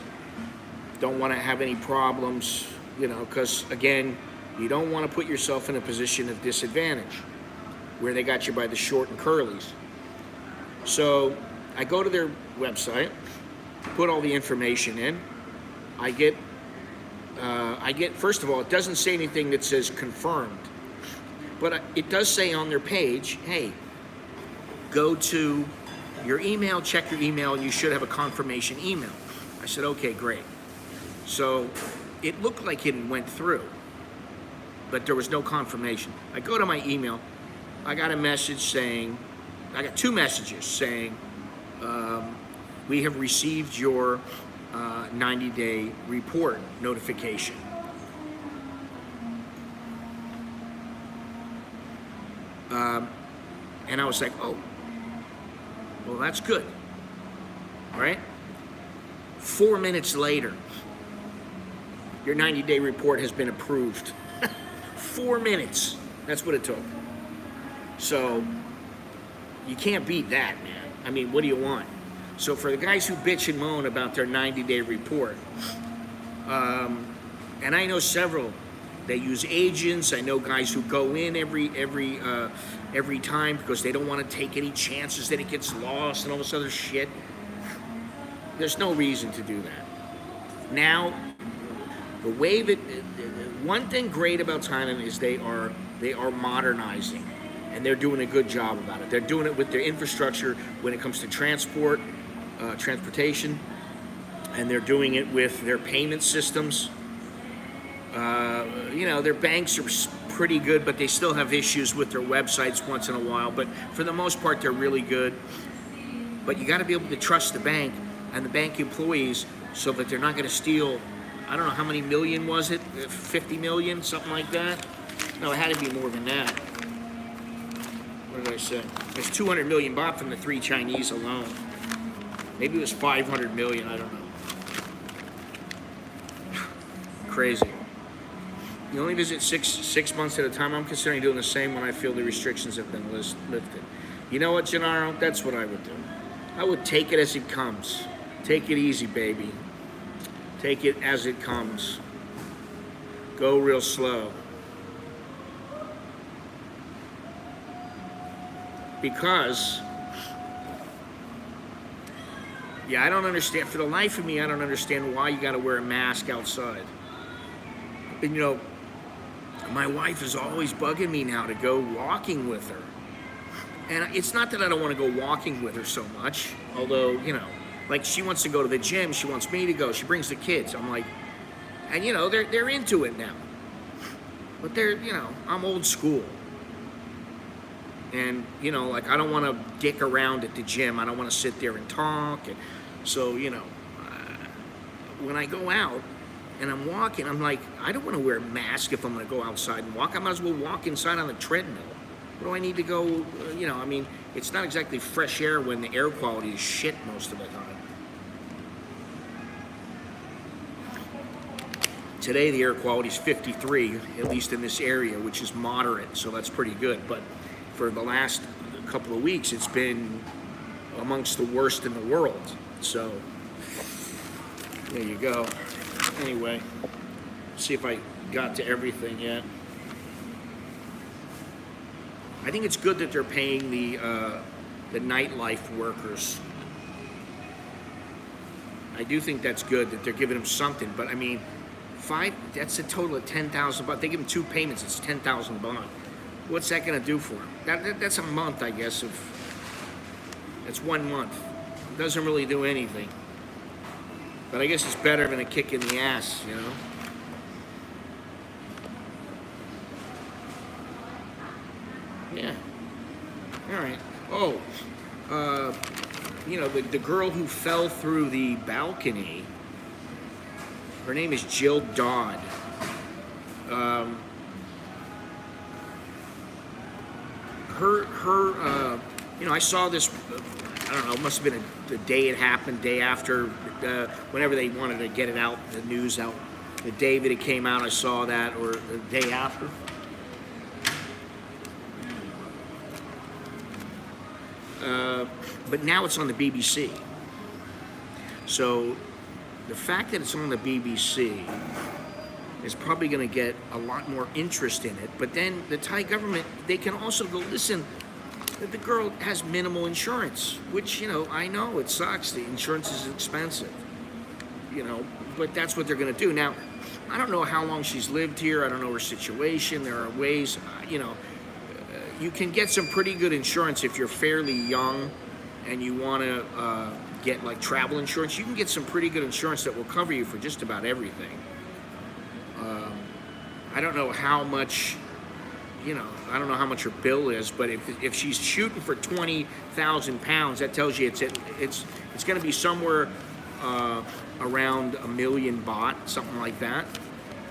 Don't want to have any problems, because again, you don't want to put yourself in a position of disadvantage where they got you by the short and curlies. So I go to their website, put all the information in. I get, first of all, it doesn't say anything that says confirmed, but it does say on their page, hey, go to your email, check your email, and you should have a confirmation email. I said, okay, great. So it looked like it went through, but there was no confirmation. I go to my email, I got a message saying, I got two messages saying, we have received your 90-day report notification. And I was like, oh, well, that's good. All right. 4 minutes later, your 90-day report has been approved. 4 minutes. That's what it took. So you can't beat that, man. I mean, what do you want? So for the guys who bitch and moan about their 90-day report, and I know several, they use agents. I know guys who go in every time because they don't want to take any chances that it gets lost and all this other shit. There's no reason to do that. Now, the way that one thing great about Thailand is they are modernizing, and they're doing a good job about it. They're doing it with their infrastructure when it comes to transportation, and they're doing it with their payment systems. Their banks are pretty good, but they still have issues with their websites once in a while. But for the most part, they're really good. But you got to be able to trust the bank and the bank employees so that they're not going to steal, I don't know, how many million was it? 50 million, something like that? No, it had to be more than that. What did I say? There's 200 million baht from the three Chinese alone. Maybe it was 500 million, I don't know. Crazy. You only visit six months at a time. I'm considering doing the same when I feel the restrictions have been lifted. You know what, Gennaro? That's what I would do. I would take it as it comes. Take it easy, baby. Take it as it comes. Go real slow. Because, I don't understand. For the life of me, I don't understand why you got to wear a mask outside. And my wife is always bugging me now to go walking with her. And it's not that I don't want to go walking with her so much, although, like she wants to go to the gym, she wants me to go, she brings the kids. I'm like, and they're into it now. But I'm old school. And, like I don't want to dick around at the gym. I don't want to sit there and talk. And so, when I go out, and I'm walking, I'm like, I don't want to wear a mask if I'm going to go outside and walk. I might as well walk inside on the treadmill. What do I need to go, it's not exactly fresh air when the air quality is shit most of the time. Today, the air quality is 53, at least in this area, which is moderate, so that's pretty good. But for the last couple of weeks, it's been amongst the worst in the world. So there you go. Anyway, see if I got to everything yet. I think it's good that they're paying the nightlife workers. I do think that's good that they're giving them something, but I mean, that's a total of $10,000. They give them 2 payments, it's $10,000. What's that going to do for them? That's a month, I guess. That's 1 month. It doesn't really do anything. But I guess it's better than a kick in the ass, you know? Yeah. All right. Oh, you know, the girl who fell through the balcony, her name is Jill Dodd. You know, I saw this, I don't know, it must have been the day it happened, day after, whenever they wanted to get it out, the news out. The day that it came out, I saw that, or the day after. But now it's on the BBC. So the fact that it's on the BBC is probably going to get a lot more interest in it. But then the Thai government, they can also go, listen, the girl has minimal insurance, which, you know, I know it sucks. The insurance is expensive, you know, but that's what they're going to do. Now, I don't know how long she's lived here. I don't know her situation. There are ways, you know, you can get some pretty good insurance if you're fairly young and you want to get like travel insurance. You can get some pretty good insurance that will cover you for just about everything. I don't know how much, you know, I don't know how much her bill is, but if she's shooting for 20,000 pounds, that tells you it's going to be somewhere around 1 million baht, something like that.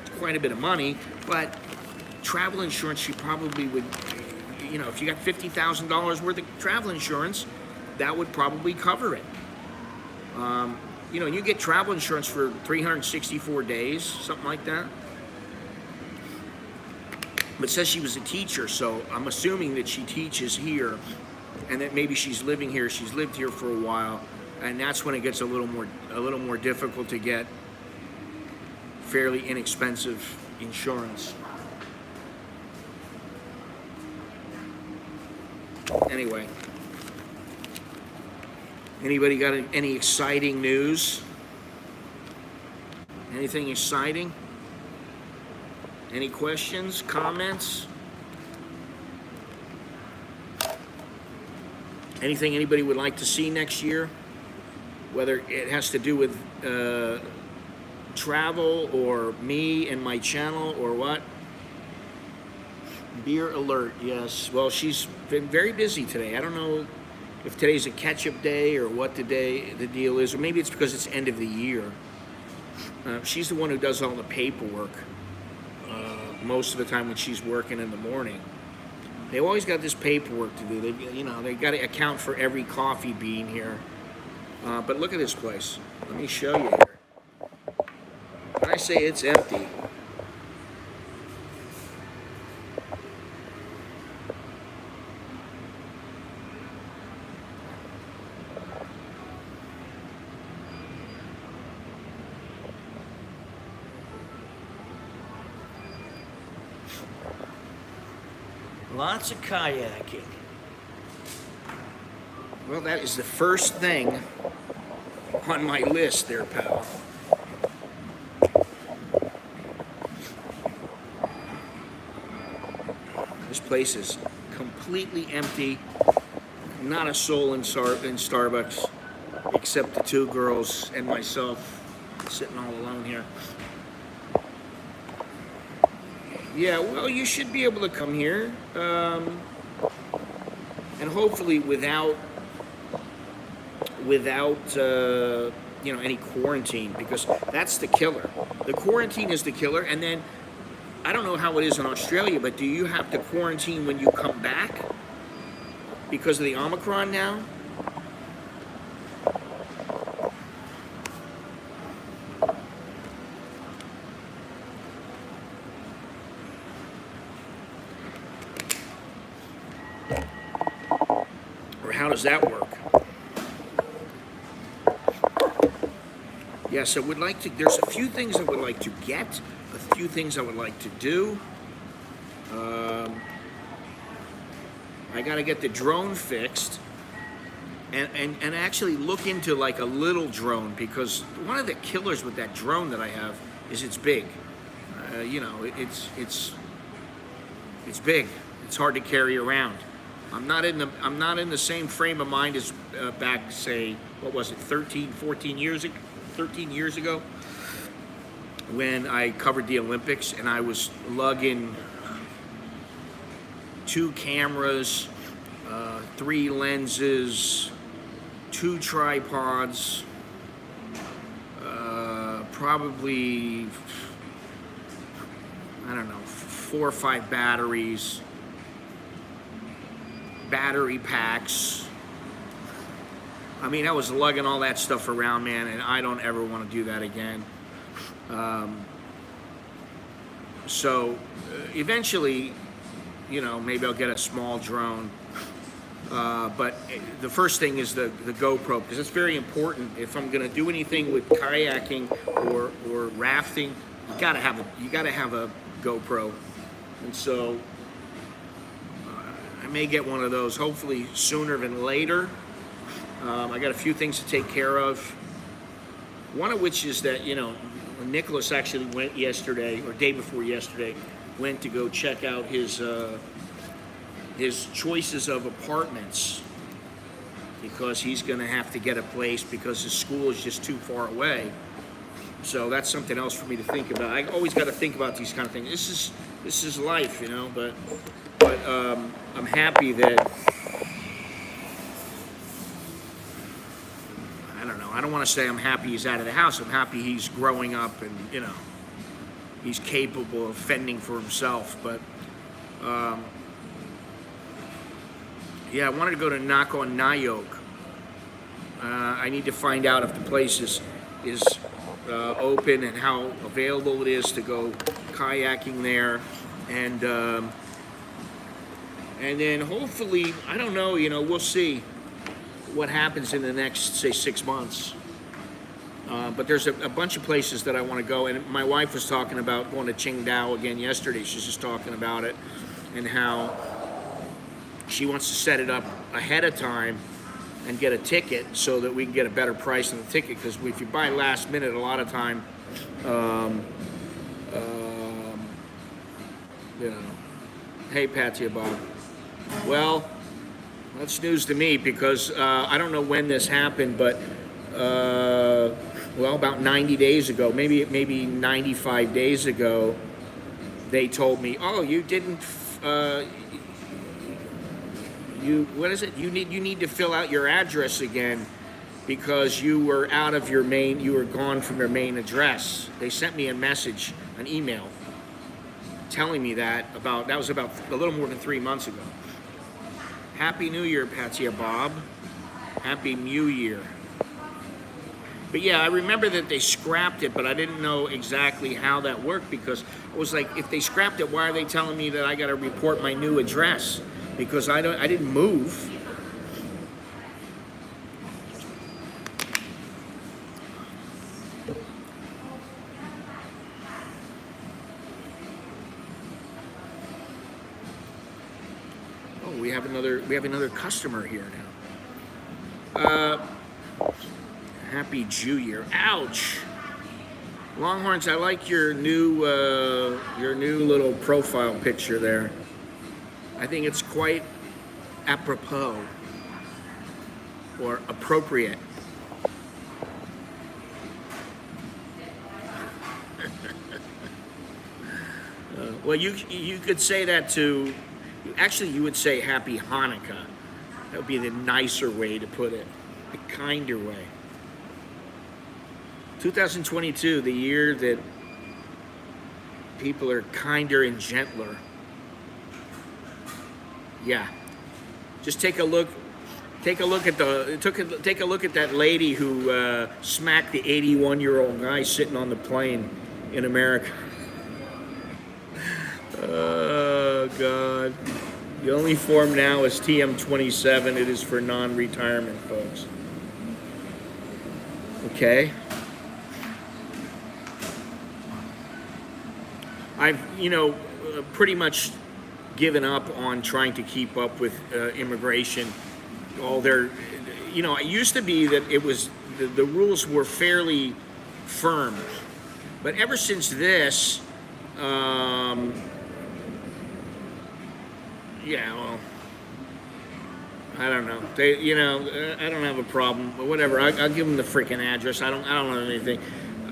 It's quite a bit of money, but travel insurance, she probably would, you know, if you got $50,000 worth of travel insurance, that would probably cover it. You know, you get travel insurance for 364 days, something like that. But it says she was a teacher, so I'm assuming that she teaches here, and that maybe she's living here. She's lived here for a while, and that's when it gets a little more difficult to get fairly inexpensive insurance. Anyway, anybody got any exciting news? Anything exciting? Any questions, comments? Anything anybody would like to see next year? Whether it has to do with travel or me and my channel or what? Beer alert, yes. Well, she's been very busy today. I don't know if today's a catch-up day or what the deal is, or maybe it's because it's end of the year. She's the one who does all the paperwork most of the time when she's working in the morning. They always got this paperwork to do. They got to account for every coffee bean here. But look at this place. Let me show you here. When I say it's empty, lots of kayaking. Well, that is the first thing on my list there, pal. This place is completely empty. Not a soul in Starbucks, except the 2 girls and myself sitting all alone here. Yeah, well, you should be able to come here, and hopefully without you know, any quarantine, because that's the killer. The quarantine is the killer, and then I don't know how it is in Australia, but do you have to quarantine when you come back because of the Omicron now? does that work? Yes, I would like to, there's a few things I would like to get, a few things I would like to do. I got to get the drone fixed and actually look into like a little drone, because one of the killers with that drone that I have is it's big. You know, it's big. It's hard to carry around. I'm not in the same frame of mind as back, say, what was it, 13 years ago when I covered the Olympics, and I was lugging 2 cameras, 3 lenses, 2 tripods, probably, I don't know, 4 or 5 batteries, battery packs. I mean, I was lugging all that stuff around, man, and I don't ever want to do that again. So eventually, you know, maybe I'll get a small drone. But the first thing is the GoPro, because it's very important. If I'm going to do anything with kayaking or rafting, you gotta have a GoPro. And so I may get one of those, hopefully sooner than later. I got a few things to take care of. One of which is that, you know, Nicholas actually went yesterday, or day before yesterday, went to go check out his choices of apartments, because he's going to have to get a place because his school is just too far away. So that's something else for me to think about. I always got to think about these kind of things. This is life, you know. But I'm happy that, I don't know. I don't want to say I'm happy he's out of the house. I'm happy he's growing up and, you know, he's capable of fending for himself. But yeah, I wanted to go to Nakhon Nayok. I need to find out if the place is open and how available it is to go kayaking there, and then hopefully, I don't know, you know, we'll see what happens in the next, say, 6 months. But there's a bunch of places that I want to go, and my wife was talking about going to Qingdao again yesterday. She's just talking about it and how she wants to set it up ahead of time and get a ticket so that we can get a better price on the ticket, because if you buy last minute, a lot of time, you know, hey, Patsy Bob. Well, that's news to me, because I don't know when this happened, but well, about 90 days ago, maybe 95 days ago, they told me, oh, you didn't, what is it? You need to fill out your address again because you were out of your main, you were gone from your main address. They sent me a message, an email, telling me that was about a little more than 3 months ago. Happy New Year, Patsy Bob. Happy New Year. But yeah, I remember that they scrapped it, but I didn't know exactly how that worked, because I was like, if they scrapped it, why are they telling me that I got to report my new address? Because I didn't move. Oh, we have another customer here now. Happy Jew Year. Ouch. Longhorns, I like your new little profile picture there. I think it's quite apropos or appropriate. Well, you could say that to, actually you would say Happy Hanukkah. That would be the nicer way to put it, the kinder way. 2022, the year that people are kinder and gentler. Yeah, just take a look at that lady who smacked the 81-year-old guy sitting on the plane in America. Oh God, The only form now is TM27. It is for non-retirement folks. Okay. I've, pretty much given up on trying to keep up with immigration. All their, it used to be that it was, the rules were fairly firm. But ever since this, yeah, well, I don't know. They, I don't have a problem. But whatever. I'll give them the freaking address. I don't know anything.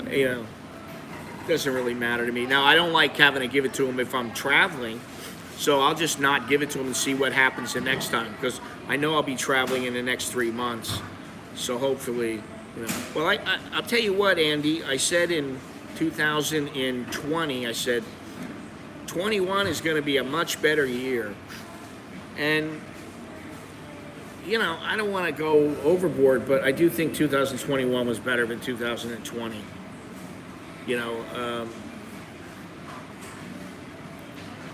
It doesn't really matter to me. Now, I don't like having to give it to them if I'm traveling, so I'll just not give it to them and see what happens the next time, because I know I'll be traveling in the next 3 months. So hopefully, Well, I'll tell you what, Andy. I said in 2020, I said 21 is going to be a much better year. And, I don't want to go overboard, but I do think 2021 was better than 2020.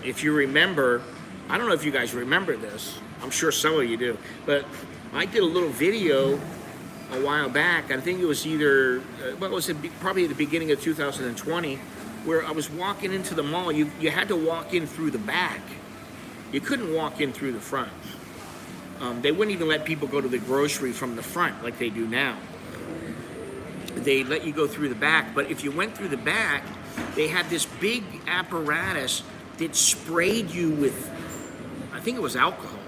If you remember, I don't know if you guys remember this. I'm sure some of you do. But I did a little video a while back. I think it was either, probably at the beginning of 2020, where I was walking into the mall. You had to walk in through the back. You couldn't walk in through the front. They wouldn't even let people go to the grocery from the front like they do now. They let you go through the back, but if you went through the back, they had this big apparatus that sprayed you with, I think it was alcohol.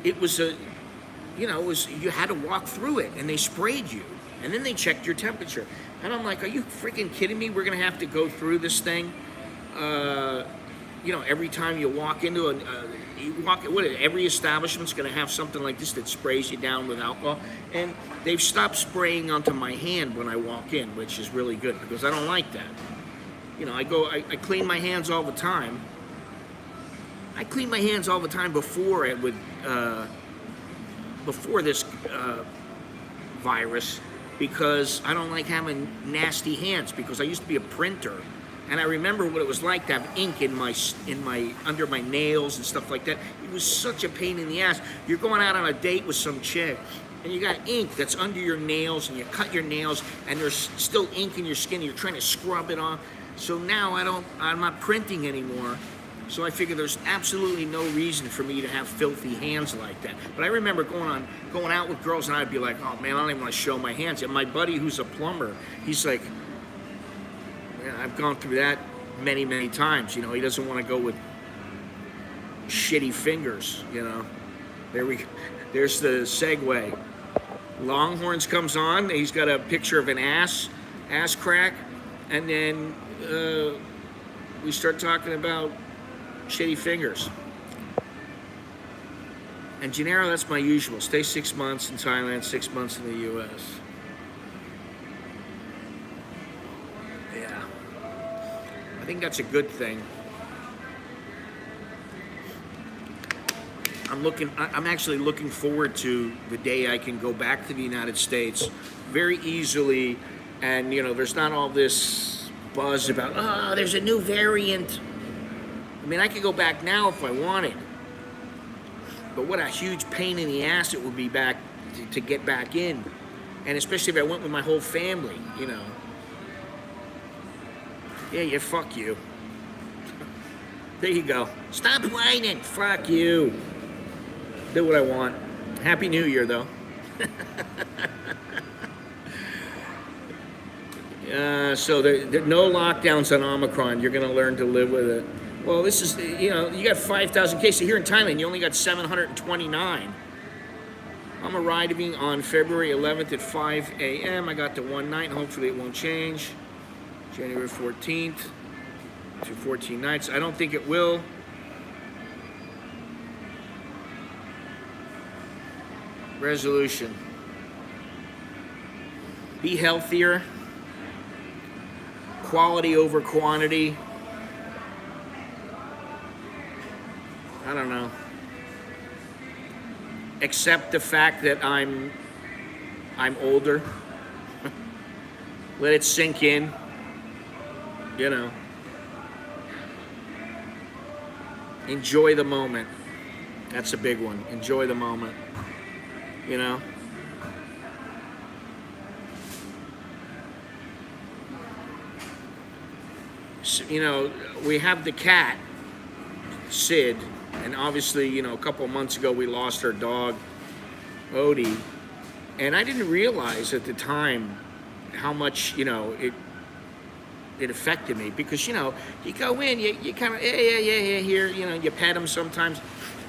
It was you had to walk through it, and they sprayed you, and then they checked your temperature. And I'm like, are you freaking kidding me? We're gonna have to go through this thing, every time you walk into every establishment's gonna have something like this that sprays you down with alcohol. And they've stopped spraying onto my hand when I walk in, which is really good, because I don't like that. I clean my hands all the time. I clean my hands all the time before this virus, because I don't like having nasty hands, because I used to be a printer, and I remember what it was like to have ink in my under my nails and stuff like that. It was such a pain in the ass. You're going out on a date with some chick, and you got ink that's under your nails, and you cut your nails, and there's still ink in your skin, and you're trying to scrub it off. So now I'm not printing anymore. So I figure there's absolutely no reason for me to have filthy hands like that. But I remember going out with girls, and I'd be like, oh man, I don't even want to show my hands. And my buddy, who's a plumber, he's like, man, I've gone through that many, many times. He doesn't want to go with shitty fingers. There's the segue. Longhorns comes on. He's got a picture of an ass crack, and then we start talking about shitty fingers. And Gennaro, that's my usual. Stay 6 months in Thailand, 6 months in the U.S. Yeah. I think that's a good thing. I'm actually looking forward to the day I can go back to the United States very easily, and there's not all this buzz about, there's a new variant. I mean, I could go back now if I wanted, but what a huge pain in the ass it would be back to get back in, and especially if I went with my whole family. Yeah, fuck you. There you go. Stop whining. Fuck you. Do what I want. Happy New Year, though. So there no lockdowns on Omicron. You're going to learn to live with it. Well, this is, you got 5,000 cases. Here in Thailand, you only got 729. I'm arriving on February 11th at 5 a.m. I got the one night, and hopefully it won't change. January 14th to 14 nights. I don't think it will. Resolution. Be healthier. Quality over quantity. I don't know. Accept the fact that I'm older. Let it sink in. Enjoy the moment. That's a big one. Enjoy the moment. You know? So, you know, we have the cat, Sid, and obviously, you know, a couple of months ago we lost our dog, Odie, and I didn't realize at the time how much, you know, it affected me, because, you know, you go in, you kind of, yeah, here, you know, you pet him sometimes.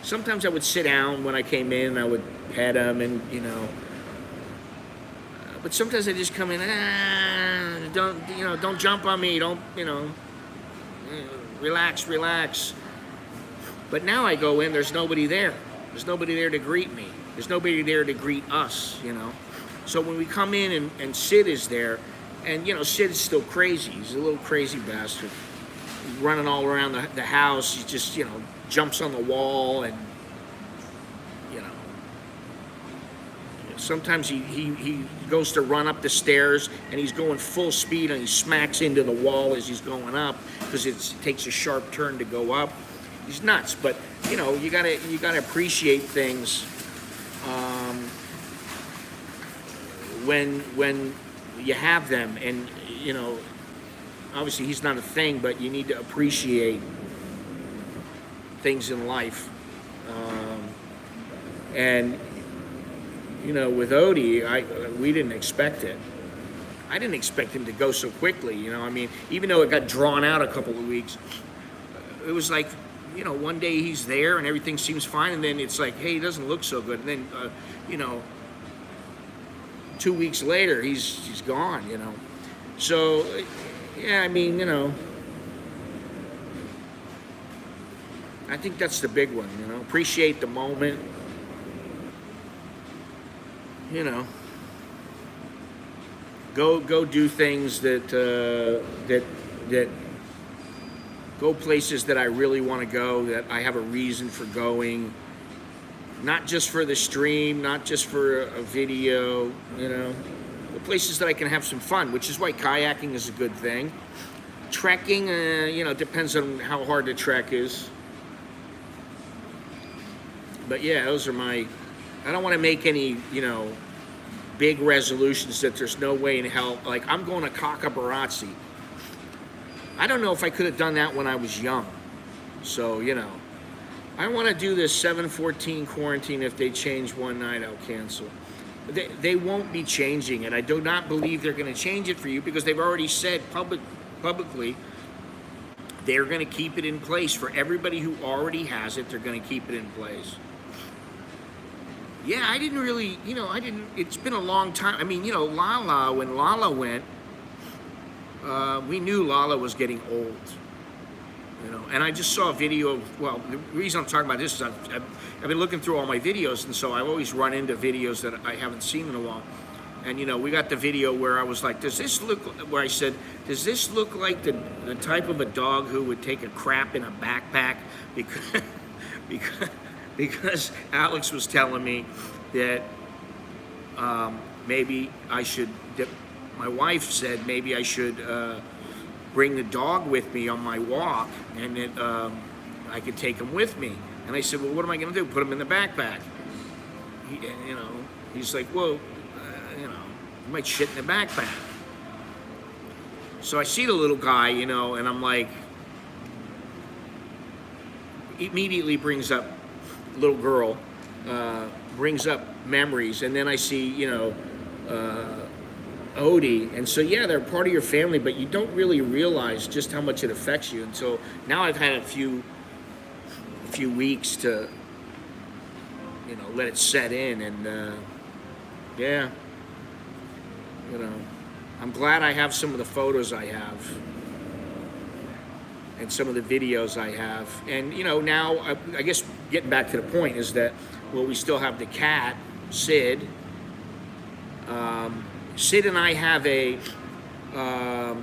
Sometimes I would sit down when I came in, I would pet him, and, you know, but sometimes I just come in, don't jump on me, don't, you know, relax. But now I go in, there's nobody there. There's nobody there to greet me. There's nobody there to greet us, you know. So when we come in and Sid is there, and, you know, Sid is still crazy. He's a little crazy bastard. He's running all around the house. He just, you know, jumps on the wall, and, you know, sometimes he goes to run up the stairs, and he's going full speed, and he smacks into the wall as he's going up, because it takes a sharp turn to go up. He's nuts, but, you know, you gotta appreciate things when you have them, and, you know, obviously he's not a thing, but you need to appreciate things in life. And, you know, with Odie, we didn't expect it. I didn't expect him to go so quickly, you know. I mean, even though it got drawn out a couple of weeks, it was like, you know, one day he's there and everything seems fine, and then it's like, hey, he doesn't look so good. And then, you know, 2 weeks later, he's gone, you know. So, yeah, I mean, you know, I think that's the big one, you know. Appreciate the moment, you know. Go do things that go places that I really want to go, that I have a reason for going, not just for the stream, not just for a video, you know, the places that I can have some fun, which is why kayaking is a good thing. Trekking, you know, depends on how hard the trek is. But yeah, those are I don't want to make any, you know, big resolutions that there's no way in hell. Like, I'm going to CASHAPP. I don't know if I could have done that when I was young. So, you know, I want to do this 7/14 quarantine. If they change one night, I'll cancel. They won't be changing it. I do not believe they're going to change it for you, because they've already said publicly they're going to keep it in place for everybody who already has it. They're going to keep it in place. Yeah, I didn't really, you know, it's been a long time. I mean, you know, when Lala went, we knew Lala was getting old, you know, and I just saw a video of, well, the reason I'm talking about this is I've been looking through all my videos, and so I always run into videos that I haven't seen in a while. And, you know, we got the video where I was like, where I said, does this look like the type of a dog who would take a crap in a backpack? Because Alex was telling me that maybe I should, my wife said maybe I should bring the dog with me on my walk, and that I could take him with me. And I said, well, what am I going to do? Put him in the backpack? You know, he's like, well, you know, you might shit in the backpack. So I see the little guy, you know, and I'm like, immediately brings up little girl, brings up memories, and then I see, you know, Odie, and so yeah, they're part of your family, but you don't really realize just how much it affects you until now. I've had a few weeks to, you know, let it set in, and yeah, you know, I'm glad I have some of the photos I have and some of the videos I have. And, you know, now, I guess getting back to the point is that, well, we still have the cat, Sid. Sid and I have a, well,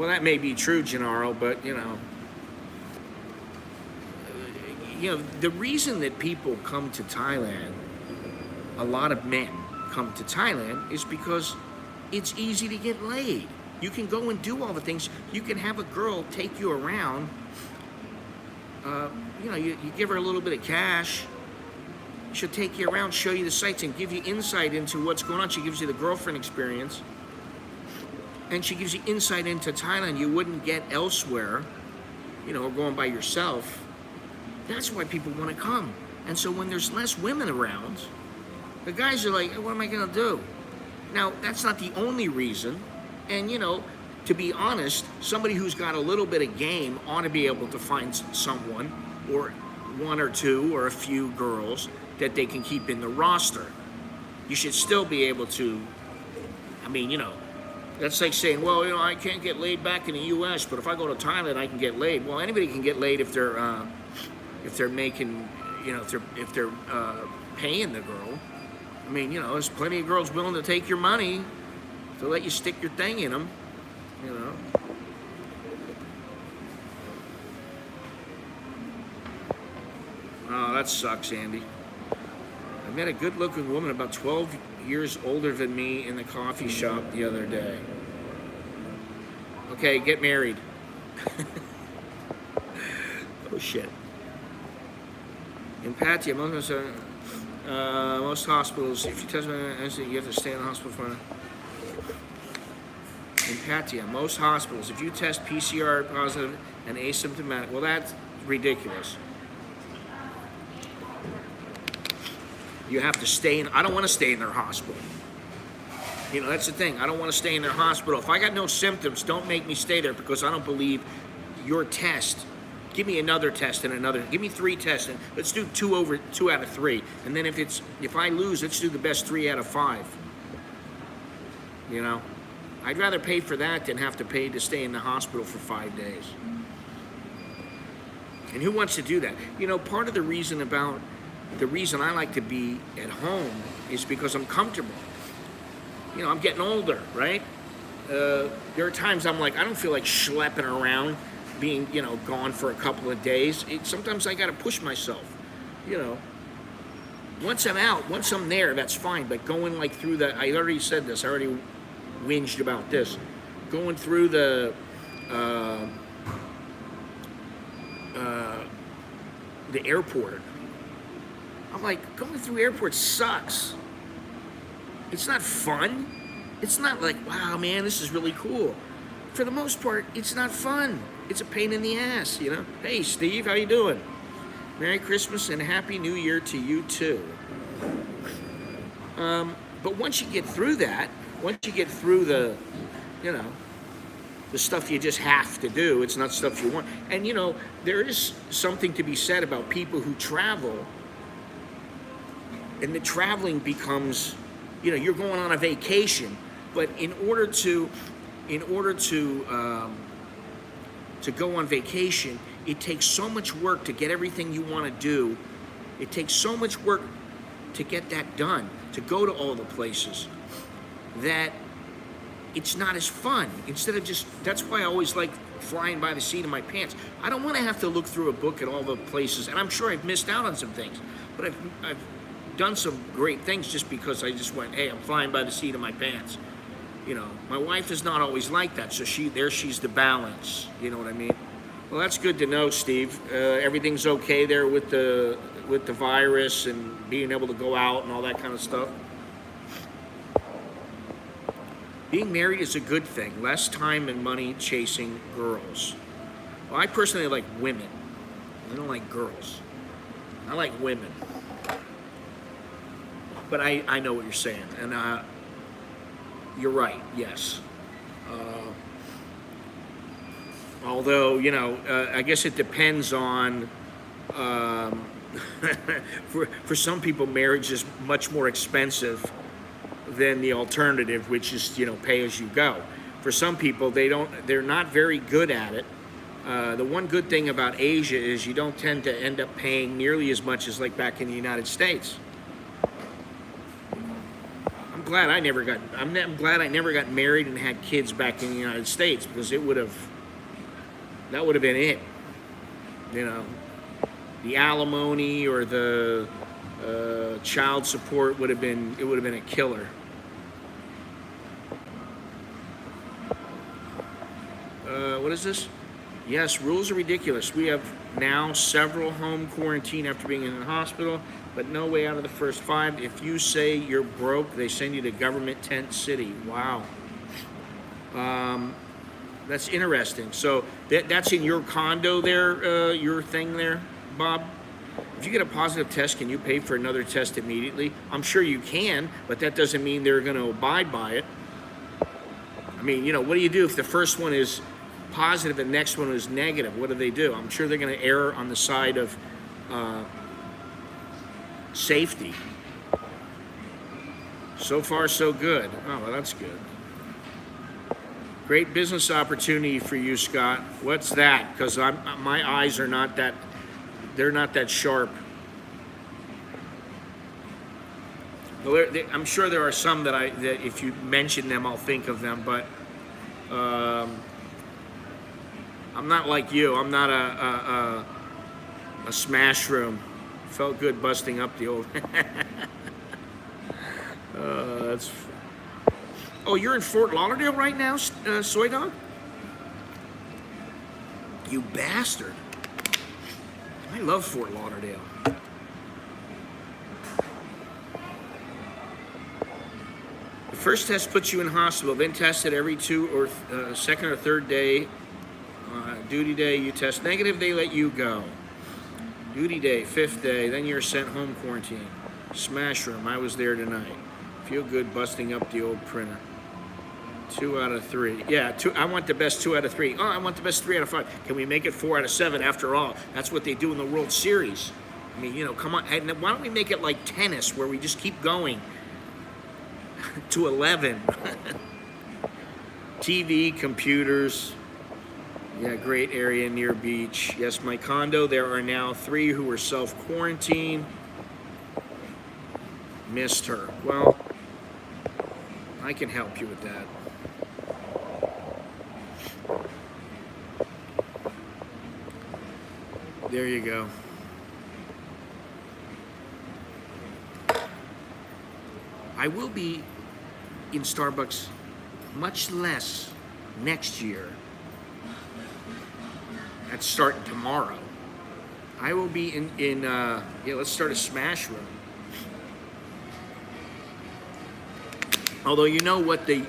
that may be true, Gennaro, but, you know, the reason that people come to Thailand, a lot of men come to Thailand, is because it's easy to get laid. You can go and do all the things. You can have a girl take you around You give her a little bit of cash. She'll take you around, show you the sights, and give you insight into what's going on. She gives you the girlfriend experience, and she gives you insight into Thailand you wouldn't get elsewhere, or going by yourself. That's why people want to come. And so when there's less women around, the guys are like, what am I going to do? Now, that's not the only reason. And, to be honest, somebody who's got a little bit of game ought to be able to find someone, or one or two or a few girls that they can keep in the roster. You should still be able to, that's like saying, well, I can't get laid back in the U.S., but if I go to Thailand, I can get laid. Well, anybody can get laid if they're making, if they're paying the girl. There's plenty of girls willing to take your money to let you stick your thing in them, Oh, that sucks, Andy. I met a good-looking woman about 12 years older than me in the coffee shop the other day. Okay, get married. Oh, shit. In Pattaya, most hospitals, if you test you have to stay in the hospital for. In Pattaya, most hospitals, if you test PCR positive and asymptomatic, well, that's ridiculous. You have to stay in. I don't want to stay in their hospital. That's the thing. I don't want to stay in their hospital. If I got no symptoms, don't make me stay there, because I don't believe your test. Give me another test and another. Give me 3 tests. And let's do 2 out of 3. And then if I lose, let's do the best 3 out of 5. I'd rather pay for that than have to pay to stay in the hospital for 5 days. And who wants to do that? Part of the reason I like to be at home is because I'm comfortable. I'm getting older, right? There are times I'm like, I don't feel like schlepping around, being, gone for a couple of days. Sometimes I got to push myself, Once I'm out, once I'm there, that's fine. But going like through I already said this, I already whinged about this. Going through the airport. I'm like, going through airports sucks. It's not fun. It's not like, wow, man, this is really cool. For the most part, it's not fun. It's a pain in the ass, Hey, Steve, how you doing? Merry Christmas and Happy New Year to you, too. But once you get through that, once you get through the stuff you just have to do, it's not stuff you want. And, there is something to be said about people who travel, and the traveling becomes, you're going on a vacation, but in order to go on vacation, it takes so much work to get everything you want to do. It takes so much work to get that done, to go to all the places, that it's not as fun. That's why I always like flying by the seat of my pants. I don't want to have to look through a book at all the places, and I'm sure I've missed out on some things, but I've done some great things just because I just went, hey, I'm flying by the seat of my pants. My wife is not always like that, so she's the balance. You know what I mean? Well, that's good to know, Steve. Everything's okay there with the virus and being able to go out and all that kind of stuff. Being married is a good thing. Less time and money chasing girls. Well, I personally like women. I don't like girls. I like women. But I know what you're saying, and you're right, yes. Although, I guess it depends on, for some people, marriage is much more expensive than the alternative, which is, pay as you go. For some people, they're not very good at it. The one good thing about Asia is you don't tend to end up paying nearly as much as like back in the United States. I'm glad I never got married and had kids back in the United States, because that would have been it. The alimony or the child support would have been a killer. What is this? Yes, rules are ridiculous. We have now several home quarantine after being in the hospital, but no way out of the first 5. If you say you're broke, they send you to government tent city. Wow. That's interesting. So that's in your condo there, your thing there, Bob? If you get a positive test, can you pay for another test immediately? I'm sure you can, but that doesn't mean they're going to abide by it. I mean, what do you do if the first one is positive, the next one is negative? What do? I'm sure they're going to err on the side of safety. So far, so good. Oh, well, that's good. Great business opportunity for you, Scott. What's that? Because my eyes are not that, they're not that sharp. Well, I'm sure there are some that if you mention them, I'll think of them, but I'm not like you. I'm not a smash room. Felt good busting up the old. That's. Oh, you're in Fort Lauderdale right now, Soy Dog? You bastard. I love Fort Lauderdale. The first test puts you in hospital, then tested every 2 or second or third day. Duty day, you test negative, they let you go. Duty day, 5th day, then you're sent home quarantine. Smash room, I was there tonight. Feel good busting up the old printer. 2 out of 3. Yeah, I want the best 2 out of 3. Oh, I want the best 3 out of 5. Can we make it 4 out of 7 after all? That's what they do in the World Series. I mean, come on. And why don't we make it like tennis where we just keep going to 11? TV, computers. Yeah, great area near beach. Yes, my condo. There are now 3 who are self-quarantined. Missed her. Well, I can help you with that. There you go. I will be in Starbucks much less next year. That's starting tomorrow. I will be in let's start a smash room. Although what the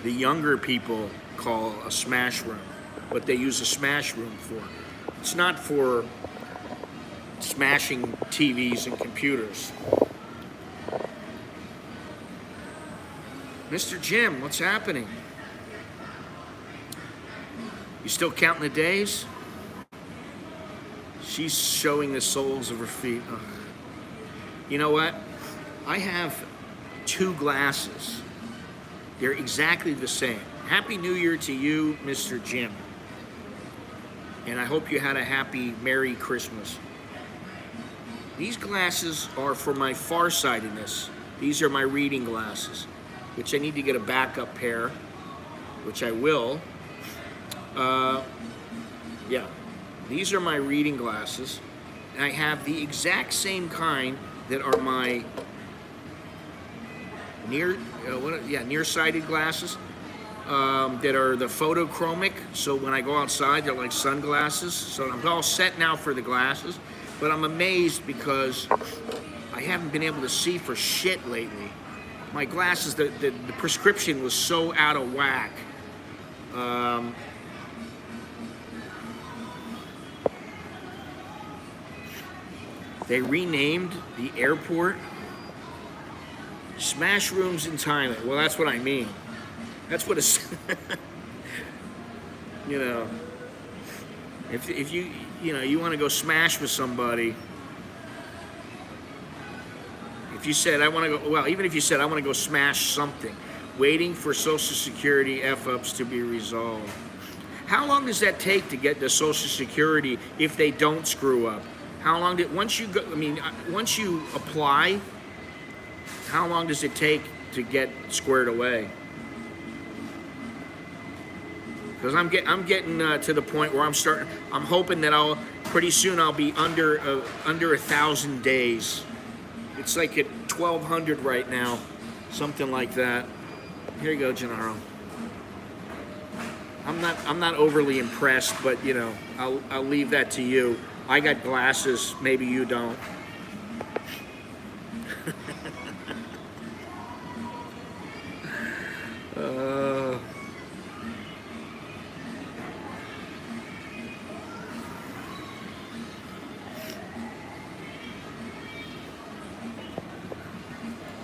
younger people call a smash room, what they use a smash room for. It's not for smashing TVs and computers. Mr. Jim, what's happening? You still counting the days? She's showing the soles of her feet. Ugh. You know what? I have 2 glasses. They're exactly the same. Happy New Year to you, Mr. Jim. And I hope you had a happy, Merry Christmas. These glasses are for my farsightedness. These are my reading glasses, which I need to get a backup pair, which I will. Yeah, these are my reading glasses. And I have the exact same kind that are my nearsighted glasses. That are the photochromic, so when I go outside, they're like sunglasses. So I'm all set now for the glasses, but I'm amazed because I haven't been able to see for shit lately. My glasses, the prescription was so out of whack. They renamed the airport Smash Rooms in Thailand. Well, that's what I mean. That's what it's, if you want to go smash with somebody, if you said, I want to go, well, even if you said, I want to go smash something, waiting for Social Security F-ups to be resolved. How long does that take to get the Social Security if they don't screw up? How long once you apply, how long does it take to get squared away? Because I'm getting to the point where I'm hoping that pretty soon I'll be under 1,000 days. It's like at 1,200 right now, something like that. Here you go, Gennaro. I'm not overly impressed, but you know, I'll leave that to you. I got glasses, maybe you don't. uh,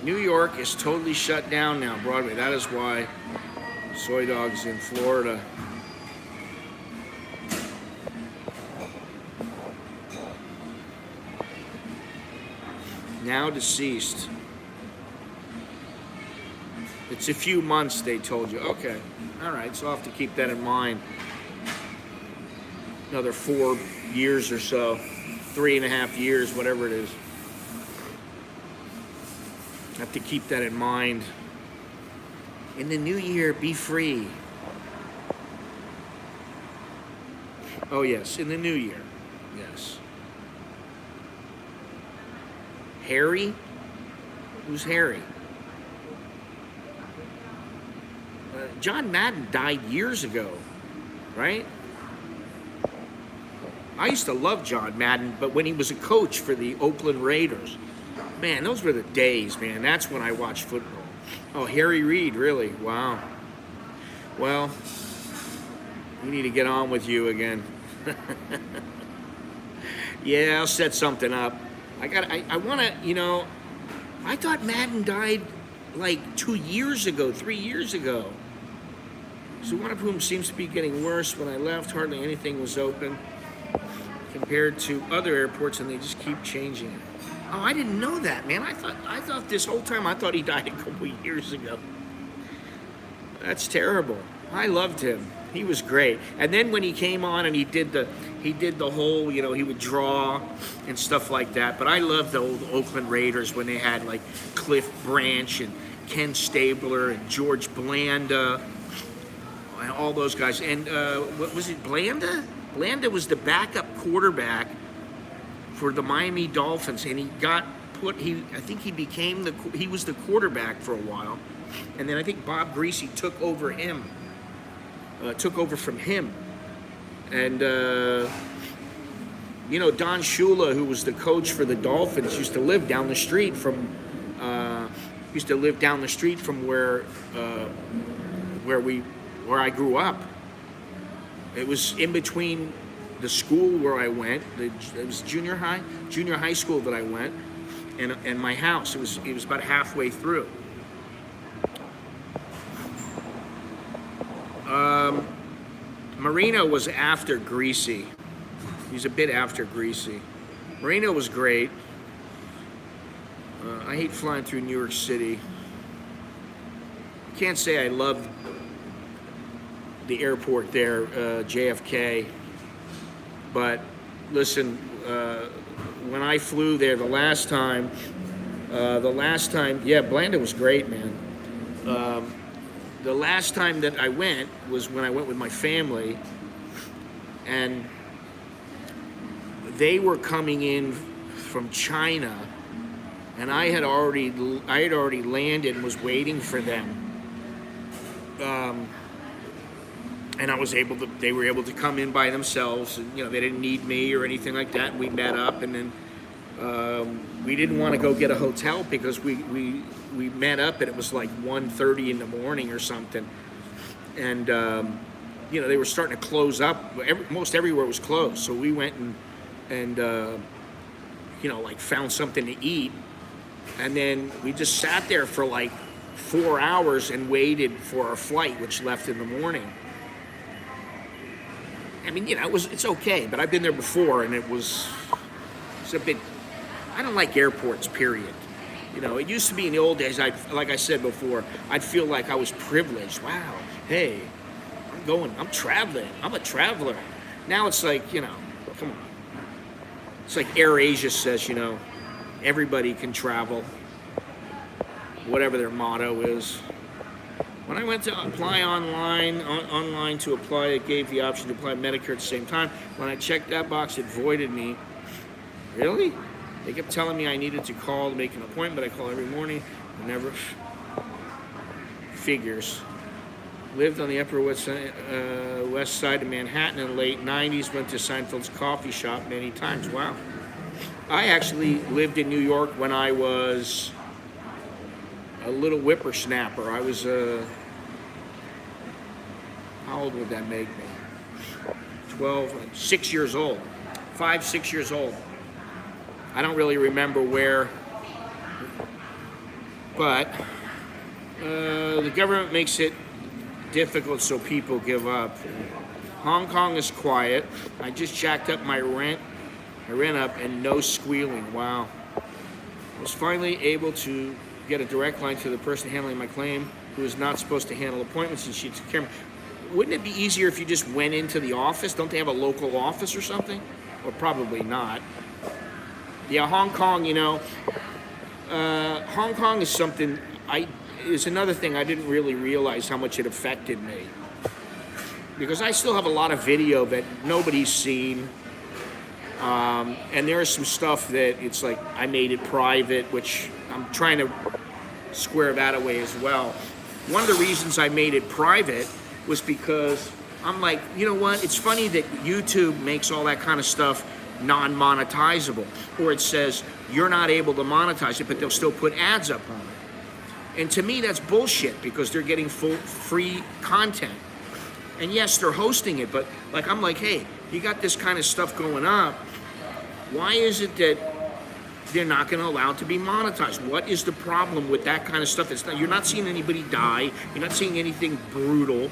New York is totally shut down now, Broadway. That is why Soy Dog's in Florida. Now deceased. It's a few months, they told you. Okay. All right, so I'll have to keep that in mind. Another 4 years or so. 3.5 years, whatever it is. I have to keep that in mind. In the new year, be free. Oh, yes, in the new year. Yes. Harry? Who's Harry? John Madden died years ago, right? I used to love John Madden, but when he was a coach for the Oakland Raiders, man, those were the days, man. That's when I watched football. Oh, Harry Reid, really? Wow. Well, we need to get on with you again. Yeah, I'll set something up. I want to, you know, I thought Madden died like 2 years ago, 3 years ago. So one of whom seems to be getting worse. When I left, hardly anything was open compared to other airports, and they just keep changing it. Oh, I didn't know that, man. I thought this whole time, I thought he died a couple years ago. That's terrible. I loved him. He was great. And then when he came on and he did the whole, you know, he would draw and stuff like that. But I loved the old Oakland Raiders when they had like Cliff Branch and Ken Stabler and George Blanda and all those guys. And what was it, Blanda? Blanda was the backup quarterback for the Miami Dolphins, and he got put. I think he was the quarterback for a while, and then I think Bob Greasy took over from him, and you know, Don Shula, who was the coach for the Dolphins, used to live down the street from where I grew up. It was in between the school where I went. It was junior high school that I went, and my house. It was about halfway through. Marino was after Greasy. He's a bit after Greasy. Marino was great. I hate flying through New York City. I can't say I love the airport there, JFK. But listen, when I flew there the last time, yeah, Blanda was great, man. The last time that I went was when I went with my family, and they were coming in from China, and I had already landed and was waiting for them. And they were able to come in by themselves, and you know, they didn't need me or anything like that. We met up, and then we didn't want to go get a hotel because we met up and it was like 1:30 in the morning or something, and you know, they were starting to close up. Most everywhere was closed, so we went and you know, like found something to eat, and then we just sat there for like 4 hours and waited for our flight, which left in the morning. I mean, you know, it's okay, but I've been there before, and it's a bit. I don't like airports, period. You know, it used to be in the old days. Like I said before, I'd feel like I was privileged. Wow, hey, I'm traveling. I'm a traveler. Now it's like, you know, come on. It's like AirAsia says, you know, everybody can travel, whatever their motto is. When I went to apply online to apply, it gave the option to apply Medicare at the same time. When I checked that box, it voided me. Really? They kept telling me I needed to call to make an appointment, but I call every morning. I never figures. Lived on the Upper West Side of Manhattan in the late 90s. Went to Seinfeld's coffee shop many times. Wow. I actually lived in New York when I was a little whippersnapper. I was, how old would that make me? 12, 6 years old. 5, 6 years old. I don't really remember where, but the government makes it difficult so people give up. Hong Kong is quiet. I just jacked up my rent up and no squealing. Wow. I was finally able to get a direct line to the person handling my claim who is not supposed to handle appointments, and she took care of me. Wouldn't it be easier if you just went into the office? Don't they have a local office or something? Or probably not. Yeah, Hong Kong, Hong Kong is something, is another thing I didn't really realize how much it affected me. Because I still have a lot of video that nobody's seen. And there is some stuff that it's like I made it private, which I'm trying to square that away as well. One of the reasons I made it private was because I'm like, you know what? It's funny that YouTube makes all that kind of stuff non-monetizable, or it says you're not able to monetize it, but they'll still put ads up on it. And to me, that's bullshit because they're getting full free content. And yes, they're hosting it, but like I'm like, hey, you got this kind of stuff going up. Why is it that they're not going to allow it to be monetized? What is the problem with that kind of stuff? You're not seeing anybody die. You're not seeing anything brutal.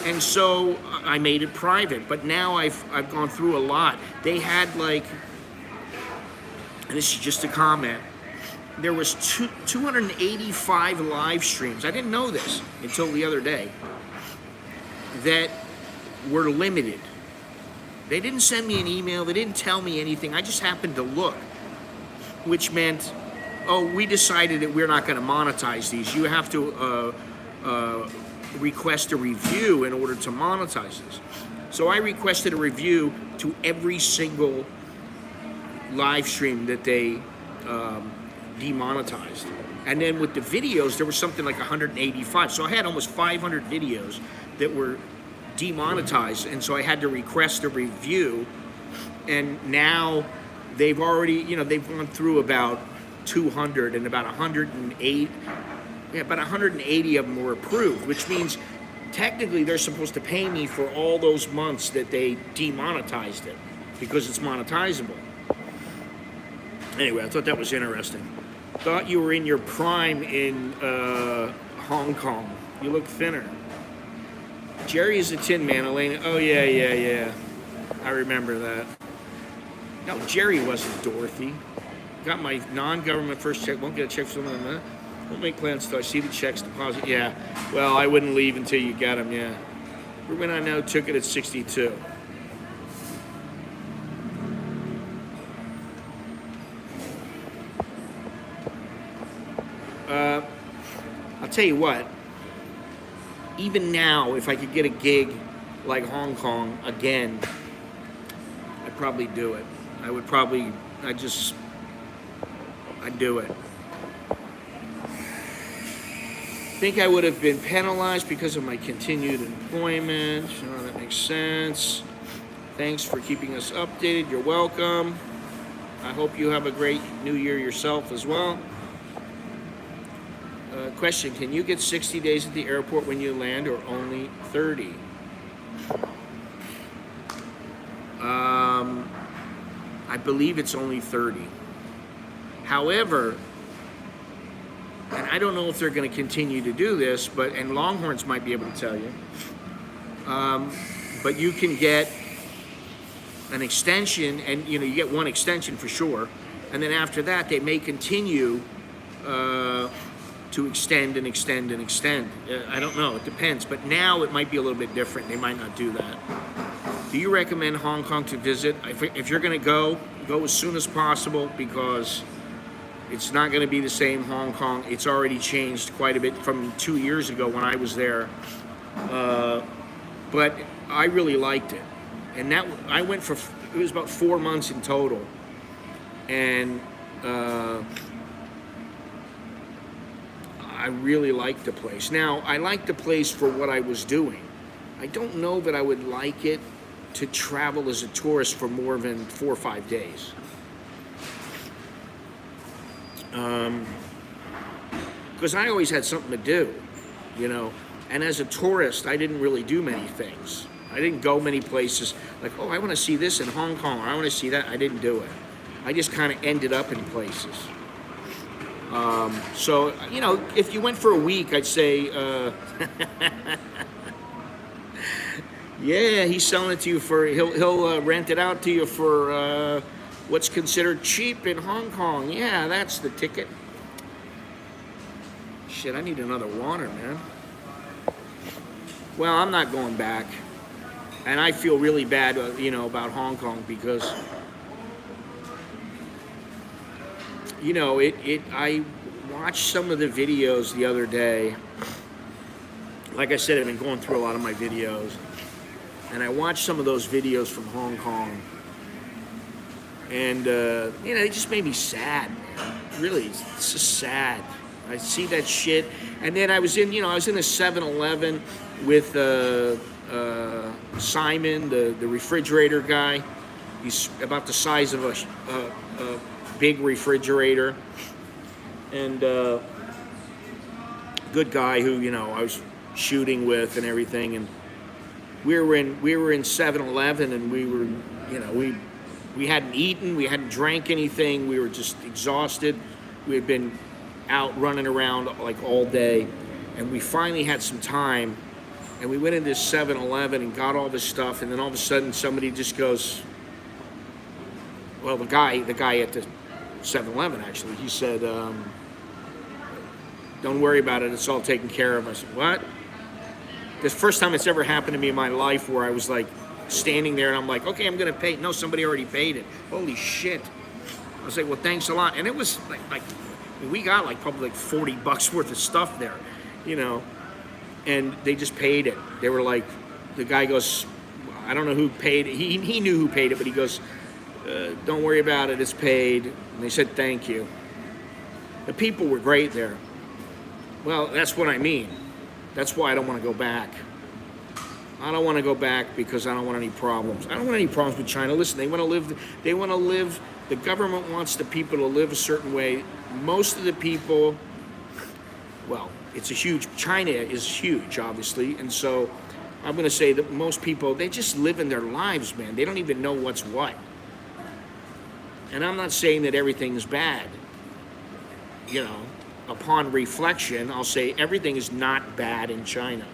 And so I made it private. But now I've gone through a lot. They had like, and this is just a comment, there was 285 live streams. I didn't know this until the other day, that were limited. They didn't send me an email. They didn't tell me anything. I just happened to look, which meant, oh, we decided that we're not going to monetize these. You have to request a review in order to monetize this. So I requested a review to every single live stream that they demonetized. And then with the videos, there was something like 185. So I had almost 500 videos that were demonetized, and so I had to request a review. And now they've already, they've gone through about 200, and about 108, about 180 of them were approved, which means technically they're supposed to pay me for all those months that they demonetized it, because it's monetizable. Anyway, I thought that was interesting. Thought you were in your prime in Hong Kong. You look thinner. Jerry is a Tin Man, Elena. Oh, yeah. I remember that. No, Jerry wasn't Dorothy. Got my non-government first check. Won't get a check from them. Won't make plans till I see the checks deposit. Yeah. Well, I wouldn't leave until you got them, yeah. When I know took it at 62. I'll tell you what. Even now, if I could get a gig like Hong Kong again, I'd probably do it. I'd do it. Think I would have been penalized because of my continued employment. That makes sense. Thanks for keeping us updated. You're welcome. I hope you have a great new year yourself as well. Question, can you get 60 days at the airport when you land, or only 30? I believe it's only 30. However, and I don't know if they're going to continue to do this, and Longhorns might be able to tell you, but you can get an extension, and you get one extension for sure, and then after that they may continue to extend and extend and extend. I don't know, it depends, but now it might be a little bit different. They might not do that. Do you recommend Hong Kong to visit? If you're going to go as soon as possible, because it's not going to be the same Hong Kong. It's already changed quite a bit from 2 years ago when I was there. But I really liked it. And I went for, it was about 4 months in total. And I really like the place. Now, I like the place for what I was doing. I don't know that I would like it to travel as a tourist for more than 4 or 5 days. Because I always had something to do, you know. And as a tourist, I didn't really do many things. I didn't go many places like, oh, I want to see this in Hong Kong, or I want to see that. I didn't do it. I just kind of ended up in places. So, you know, if you went for a week, I'd say, yeah, he's selling it to you for, he'll rent it out to you for what's considered cheap in Hong Kong. Yeah, that's the ticket. Shit, I need another water, man. Well, I'm not going back. And I feel really bad, you know, about Hong Kong because, you know, I watched some of the videos the other day. Like I said, I've been going through a lot of my videos. And I watched some of those videos from Hong Kong. And, you know, it just made me sad, man. Really, it's just sad. I see that shit. And then I was in, you know, I was in a 7-Eleven with Simon, the refrigerator guy. He's about the size of a big refrigerator. And good guy who, you know, I was shooting with and everything. And we were in 7-Eleven, and we were, you know, we hadn't eaten, we hadn't drank anything. We were just exhausted. We had been out running around like all day, and we finally had some time, and we went into this 7-Eleven and got all this stuff, and then all of a sudden somebody just goes, well, the guy at the 7-Eleven actually, he said, don't worry about it, it's all taken care of. I said, what? This first time it's ever happened to me in my life where I was like standing there and I'm like, okay, I'm gonna pay. No, somebody already paid it. Holy shit. I was like, well, thanks a lot. And it was like we got like probably like $40 worth of stuff there, you know, and they just paid it. They were like, the guy goes, I don't know who paid it. He knew who paid it, but he goes, don't worry about it, it's paid. And they said, thank you. The people were great there. Well, that's what I mean. That's why I don't want to go back. I don't want to go back because I don't want any problems. I don't want any problems with China. Listen, they want to live, the government wants the people to live a certain way. Most of the people, well, China is huge, obviously, and so I'm going to say that most people, they just live in their lives, man. They don't even know what's what. And I'm not saying that everything's bad. You know, upon reflection, I'll say everything is not bad in China.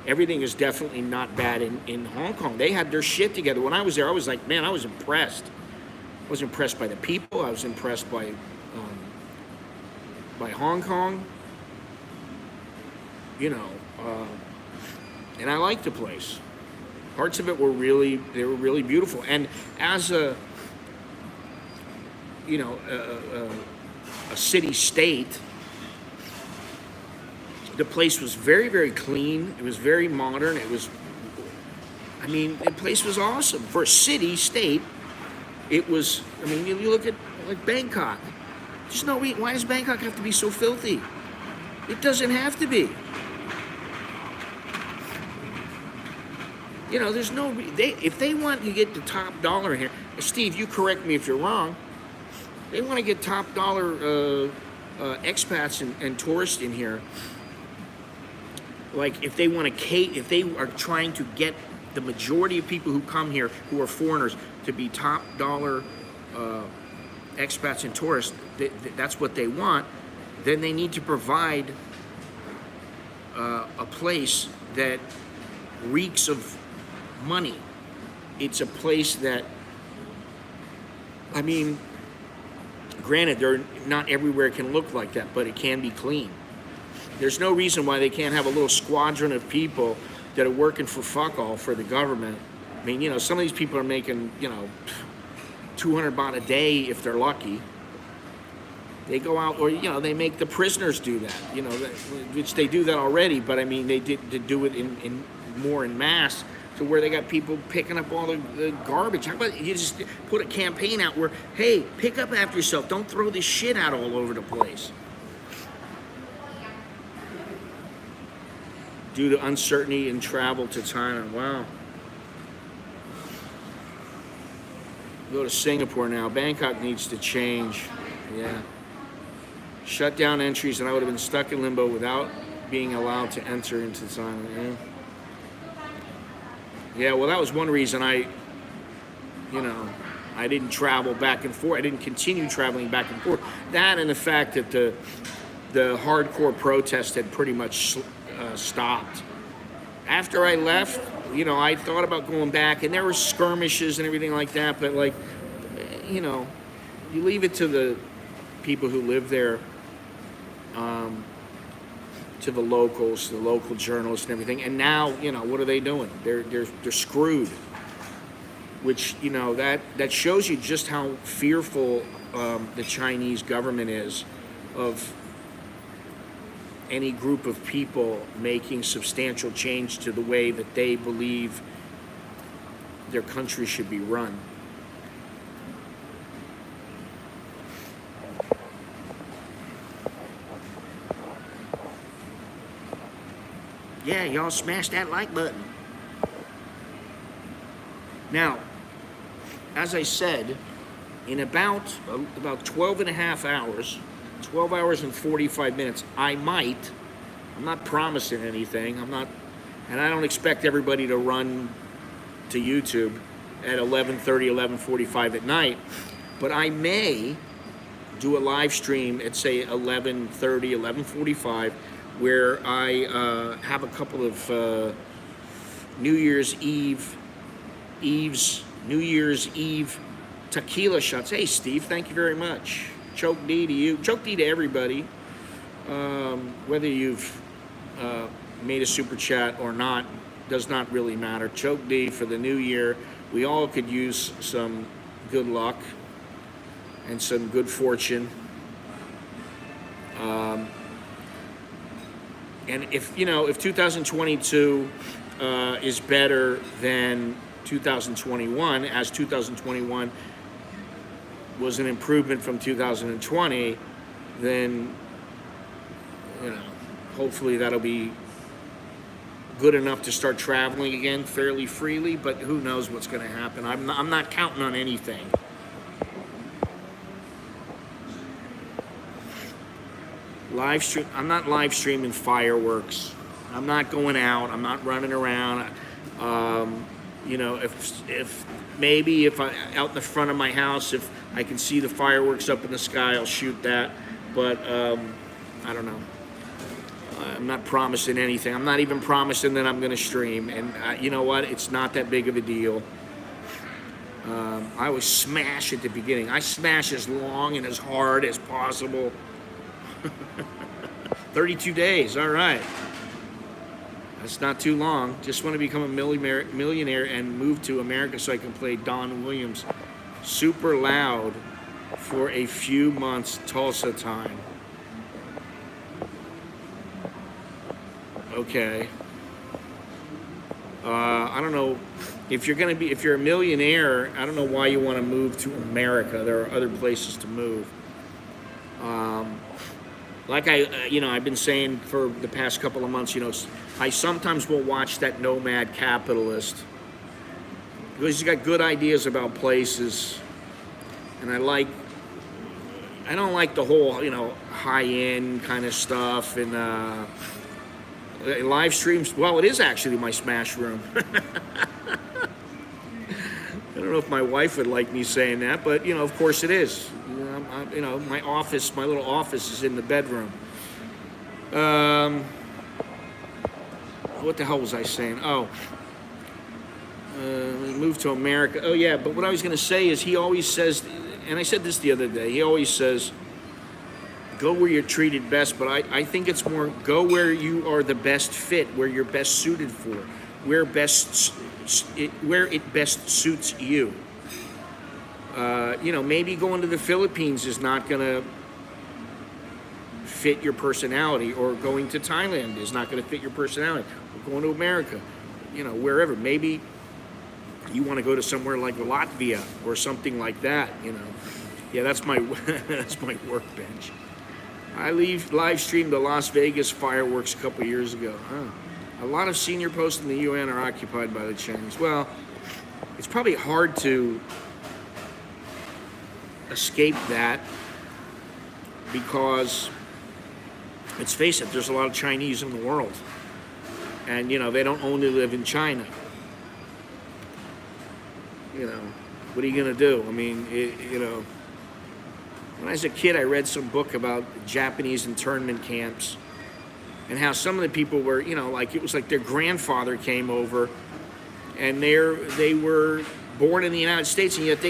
Everything is definitely not bad in Hong Kong. They had their shit together. When I was there, I was like, man, I was impressed. I was impressed by the people. I was impressed by Hong Kong. You know, and I liked the place. Parts of it were really beautiful. And as a city-state, the place was very, very clean. It was very modern. The place was awesome. For a city-state, it was, you look at like Bangkok. There's no reason, why does Bangkok have to be so filthy? It doesn't have to be. You know, there's no, if they want to get the top dollar in here, Steve, you correct me if you're wrong, they want to get top dollar expats and tourists in here. Like if they are trying to get the majority of people who come here who are foreigners to be top dollar expats and tourists, that's what they want, then they need to provide a place that reeks of money. It's a place that, granted, not everywhere can look like that, but it can be clean. There's no reason why they can't have a little squadron of people that are working for fuck all for the government. Some of these people are making, 200 baht a day if they're lucky. They go out, or, they make the prisoners do that, which they do that already, but they did do it in more in mass, to where they got people picking up all the garbage. How about you just put a campaign out where, hey, pick up after yourself. Don't throw this shit out all over the place. due to uncertainty in travel to Thailand. Wow. Go to Singapore now. Bangkok needs to change. Yeah. Shut down entries, and I would have been stuck in limbo without being allowed to enter into Thailand. Yeah, well, that was one reason I didn't travel back and forth. I didn't continue traveling back and forth. That and the fact that the hardcore protest had pretty much stopped. After I left, I thought about going back, and there were skirmishes and everything like that, but you leave it to the people who live there, to the locals, the local journalists and everything. And now, what are they doing? They're screwed. Which, that shows you just how fearful the Chinese government is of any group of people making substantial change to the way that they believe their country should be run. Yeah, y'all smash that like button. Now, as I said, in about 12 and a half hours, 12 hours and 45 minutes, I'm not promising anything, and I don't expect everybody to run to YouTube at 11:30, 11:45 at night, but I may do a live stream at, say, 11:30, 11:45, where I have a couple of New Year's Eve tequila shots. Hey, Steve, thank you very much. Choke D to you. Choke D to everybody. Whether you've made a super chat or not does not really matter. Choke D for the new year. We all could use some good luck and some good fortune. And if 2022 is better than 2021, as 2021 was an improvement from 2020, then hopefully that'll be good enough to start traveling again fairly freely. But who knows what's going to happen? I'm not counting on anything. Live stream. I'm not live streaming fireworks. I'm not going out. I'm not running around. If I out in the front of my house, if I can see the fireworks up in the sky, I'll shoot that. But I don't know. I'm not promising anything. I'm not even promising that I'm going to stream. And you know what? It's not that big of a deal. I always smash at the beginning. I smash as long and as hard as possible. 32 days. All right. That's not too long. Just want to become a millionaire and move to America so I can play Don Williams super loud for a few months Tulsa time. Okay. I don't know if you're a millionaire. I don't know why you want to move to America. There are other places to move. I've been saying for the past couple of months, I sometimes will watch that Nomad Capitalist because he's got good ideas about places, and I don't like the whole, high-end kind of stuff and live streams. Well, it is actually my smash room. I don't know if my wife would like me saying that, but of course it is. My office, my little office is in the bedroom. What the hell was I saying? Move to America. Oh yeah, but what I was going to say is he always says, and I said this the other day, he always says, go where you're treated best, but I think it's more go where you are the best fit, where you're best suited for, where it best suits you. Maybe going to the Philippines is not going to fit your personality, or going to Thailand is not going to fit your personality, or going to America, wherever. Maybe you want to go to somewhere like Latvia or something like that, Yeah, that's my that's my workbench. I live streamed the Las Vegas fireworks a couple years ago. A lot of senior posts in the UN are occupied by the Chinese. Well, it's probably hard to escape that because, let's face it, there's a lot of Chinese in the world. And, they don't only live in China. What are you going to do? I mean, when I was a kid, I read some book about Japanese internment camps and how some of the people were, it was like their grandfather came over and they were born in the United States, and yet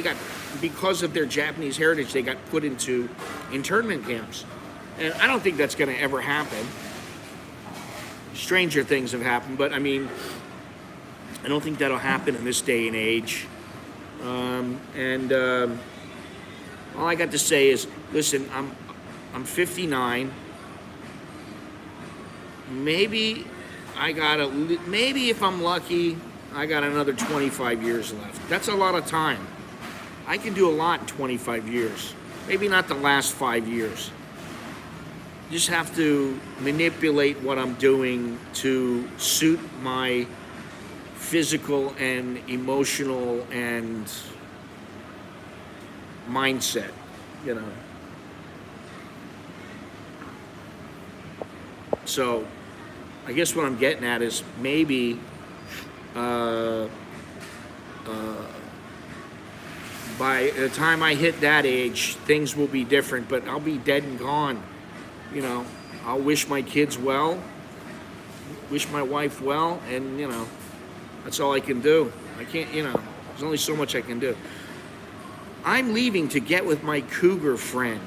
because of their Japanese heritage, they got put into internment camps. And I don't think that's going to ever happen. Stranger things have happened, but I mean, I don't think that'll happen in this day and age. All I got to say is, listen, I'm 59. Maybe if I'm lucky, I got another 25 years left. That's a lot of time. I can do a lot in 25 years. Maybe not the last 5 years. Just have to manipulate what I'm doing to suit my physical and emotional and mindset, So I guess what I'm getting at is maybe by the time I hit that age, things will be different, but I'll be dead and gone. I'll wish my kids well, wish my wife well, and, that's all I can do. I can't, there's only so much I can do. I'm leaving to get with my cougar friend.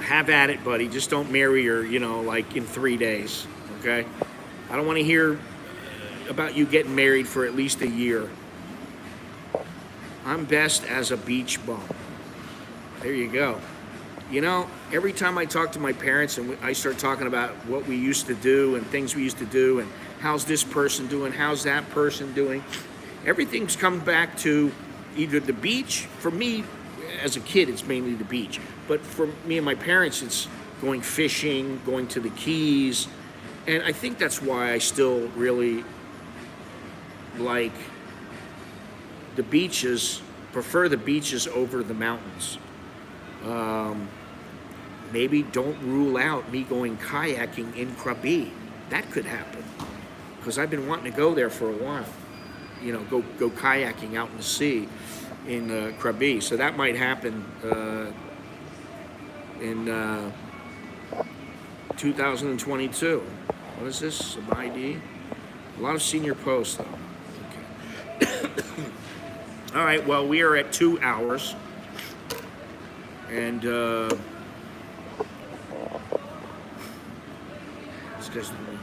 Have at it, buddy. Just don't marry her, in 3 days, okay? I don't want to hear about you getting married for at least a year. I'm best as a beach bum. There you go. Every time I talk to my parents and I start talking about what we used to do and things we used to do and how's this person doing, how's that person doing, everything's come back to either the beach. For me, as a kid, it's mainly the beach. But for me and my parents, it's going fishing, going to the Keys. And I think that's why I still really like the beaches, prefer the beaches over the mountains. Maybe don't rule out me going kayaking in Krabi. That could happen. Because I've been wanting to go there for a while. Go kayaking out in the sea in Krabi. So that might happen in 2022. What is this? Some ID? A lot of senior posts, though. Okay. All right, well, we are at 2 hours. And this guy's doing,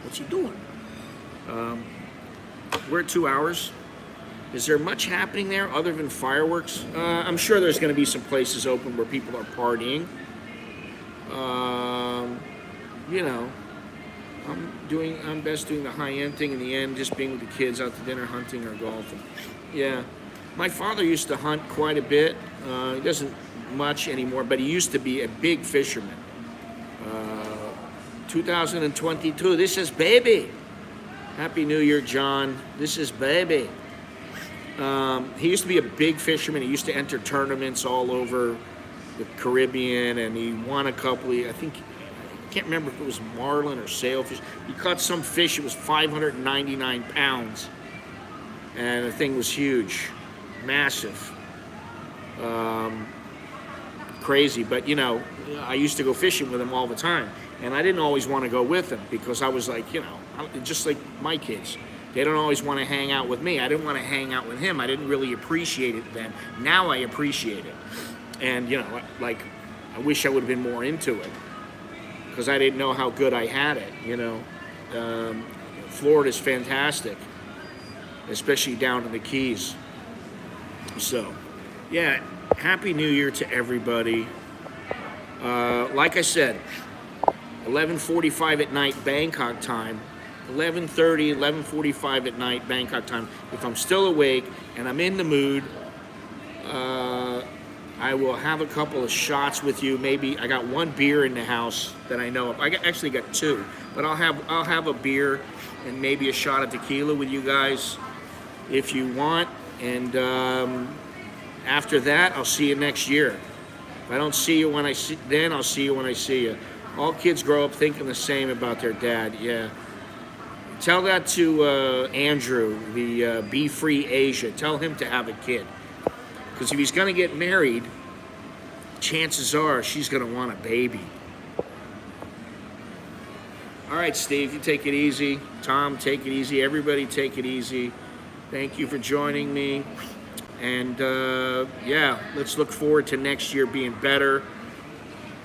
what's he doing? We're at 2 hours. Is there much happening there other than fireworks? I'm sure there's going to be some places open where people are partying. I'm best doing the high-end thing in the end, just being with the kids out to dinner, hunting or golfing. Yeah. My father used to hunt quite a bit. He doesn't much anymore, but he used to be a big fisherman. 2022, this is baby. Happy New Year, John. This is baby. He used to be a big fisherman. He used to enter tournaments all over the Caribbean, and he won a couple. I can't remember if it was marlin or sailfish. He caught some fish. It was 599 pounds, and the thing was huge, massive, crazy. But I used to go fishing with him all the time, and I didn't always want to go with him because I was like, just like my kids. They don't always want to hang out with me. I didn't want to hang out with him. I didn't really appreciate it then. Now I appreciate it. And, I wish I would have been more into it because I didn't know how good I had it, Florida's fantastic, especially down in the Keys. So, yeah, Happy New Year to everybody. Like I said, 11:45 at night, Bangkok time. 11:30, 11:45 at night, Bangkok time. If I'm still awake and I'm in the mood, I will have a couple of shots with you. Maybe I got one beer in the house that I know of. Actually got two, but I'll have a beer and maybe a shot of tequila with you guys if you want. And after that, I'll see you next year. If I don't see you when I see, then I'll see you when I see you. All kids grow up thinking the same about their dad. Yeah. Tell that to Andrew, the Be Free Asia. Tell him to have a kid. Because if he's going to get married, chances are she's going to want a baby. All right, Steve, you take it easy. Tom, take it easy. Everybody take it easy. Thank you for joining me. And yeah, let's look forward to next year being better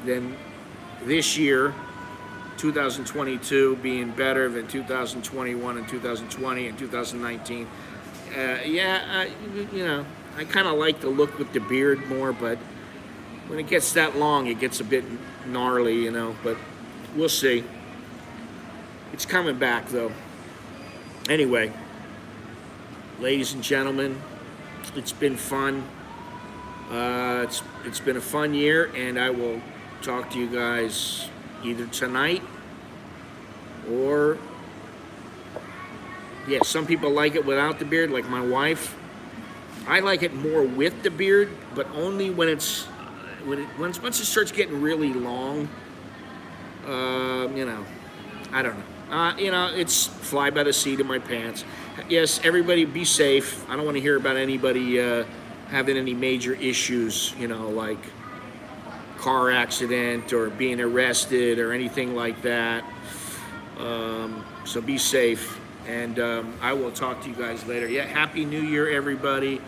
than this year, 2022 being better than 2021 and 2020 and 2019. You know, I kind of like the look with the beard more, but when it gets that long, it gets a bit gnarly, you know, but we'll see. It's coming back, though. Anyway, ladies and gentlemen, it's been fun. It's been a fun year, and I will talk to you guys either tonight or, yeah, some people like it without the beard, like my wife. I like it more with the beard, but only when once it starts getting really long. You know, I don't know. You know, it's fly by the seat of my pants. Yes, everybody be safe. I don't want to hear about anybody having any major issues, you know, like car accident or being arrested or anything like that. So be safe. And I will talk to you guys later. Yeah, Happy New Year, everybody.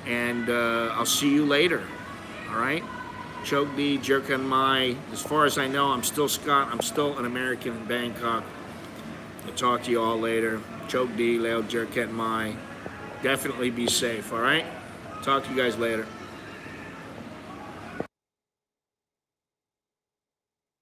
And I'll see you later. All right? Chok di, Jerkan Mai. As far as I know, I'm still Scott. I'm still an American in Bangkok. I'll talk to you all later. Chok di, Leo Jerkan Mai. Definitely be safe, all right? Talk to you guys later.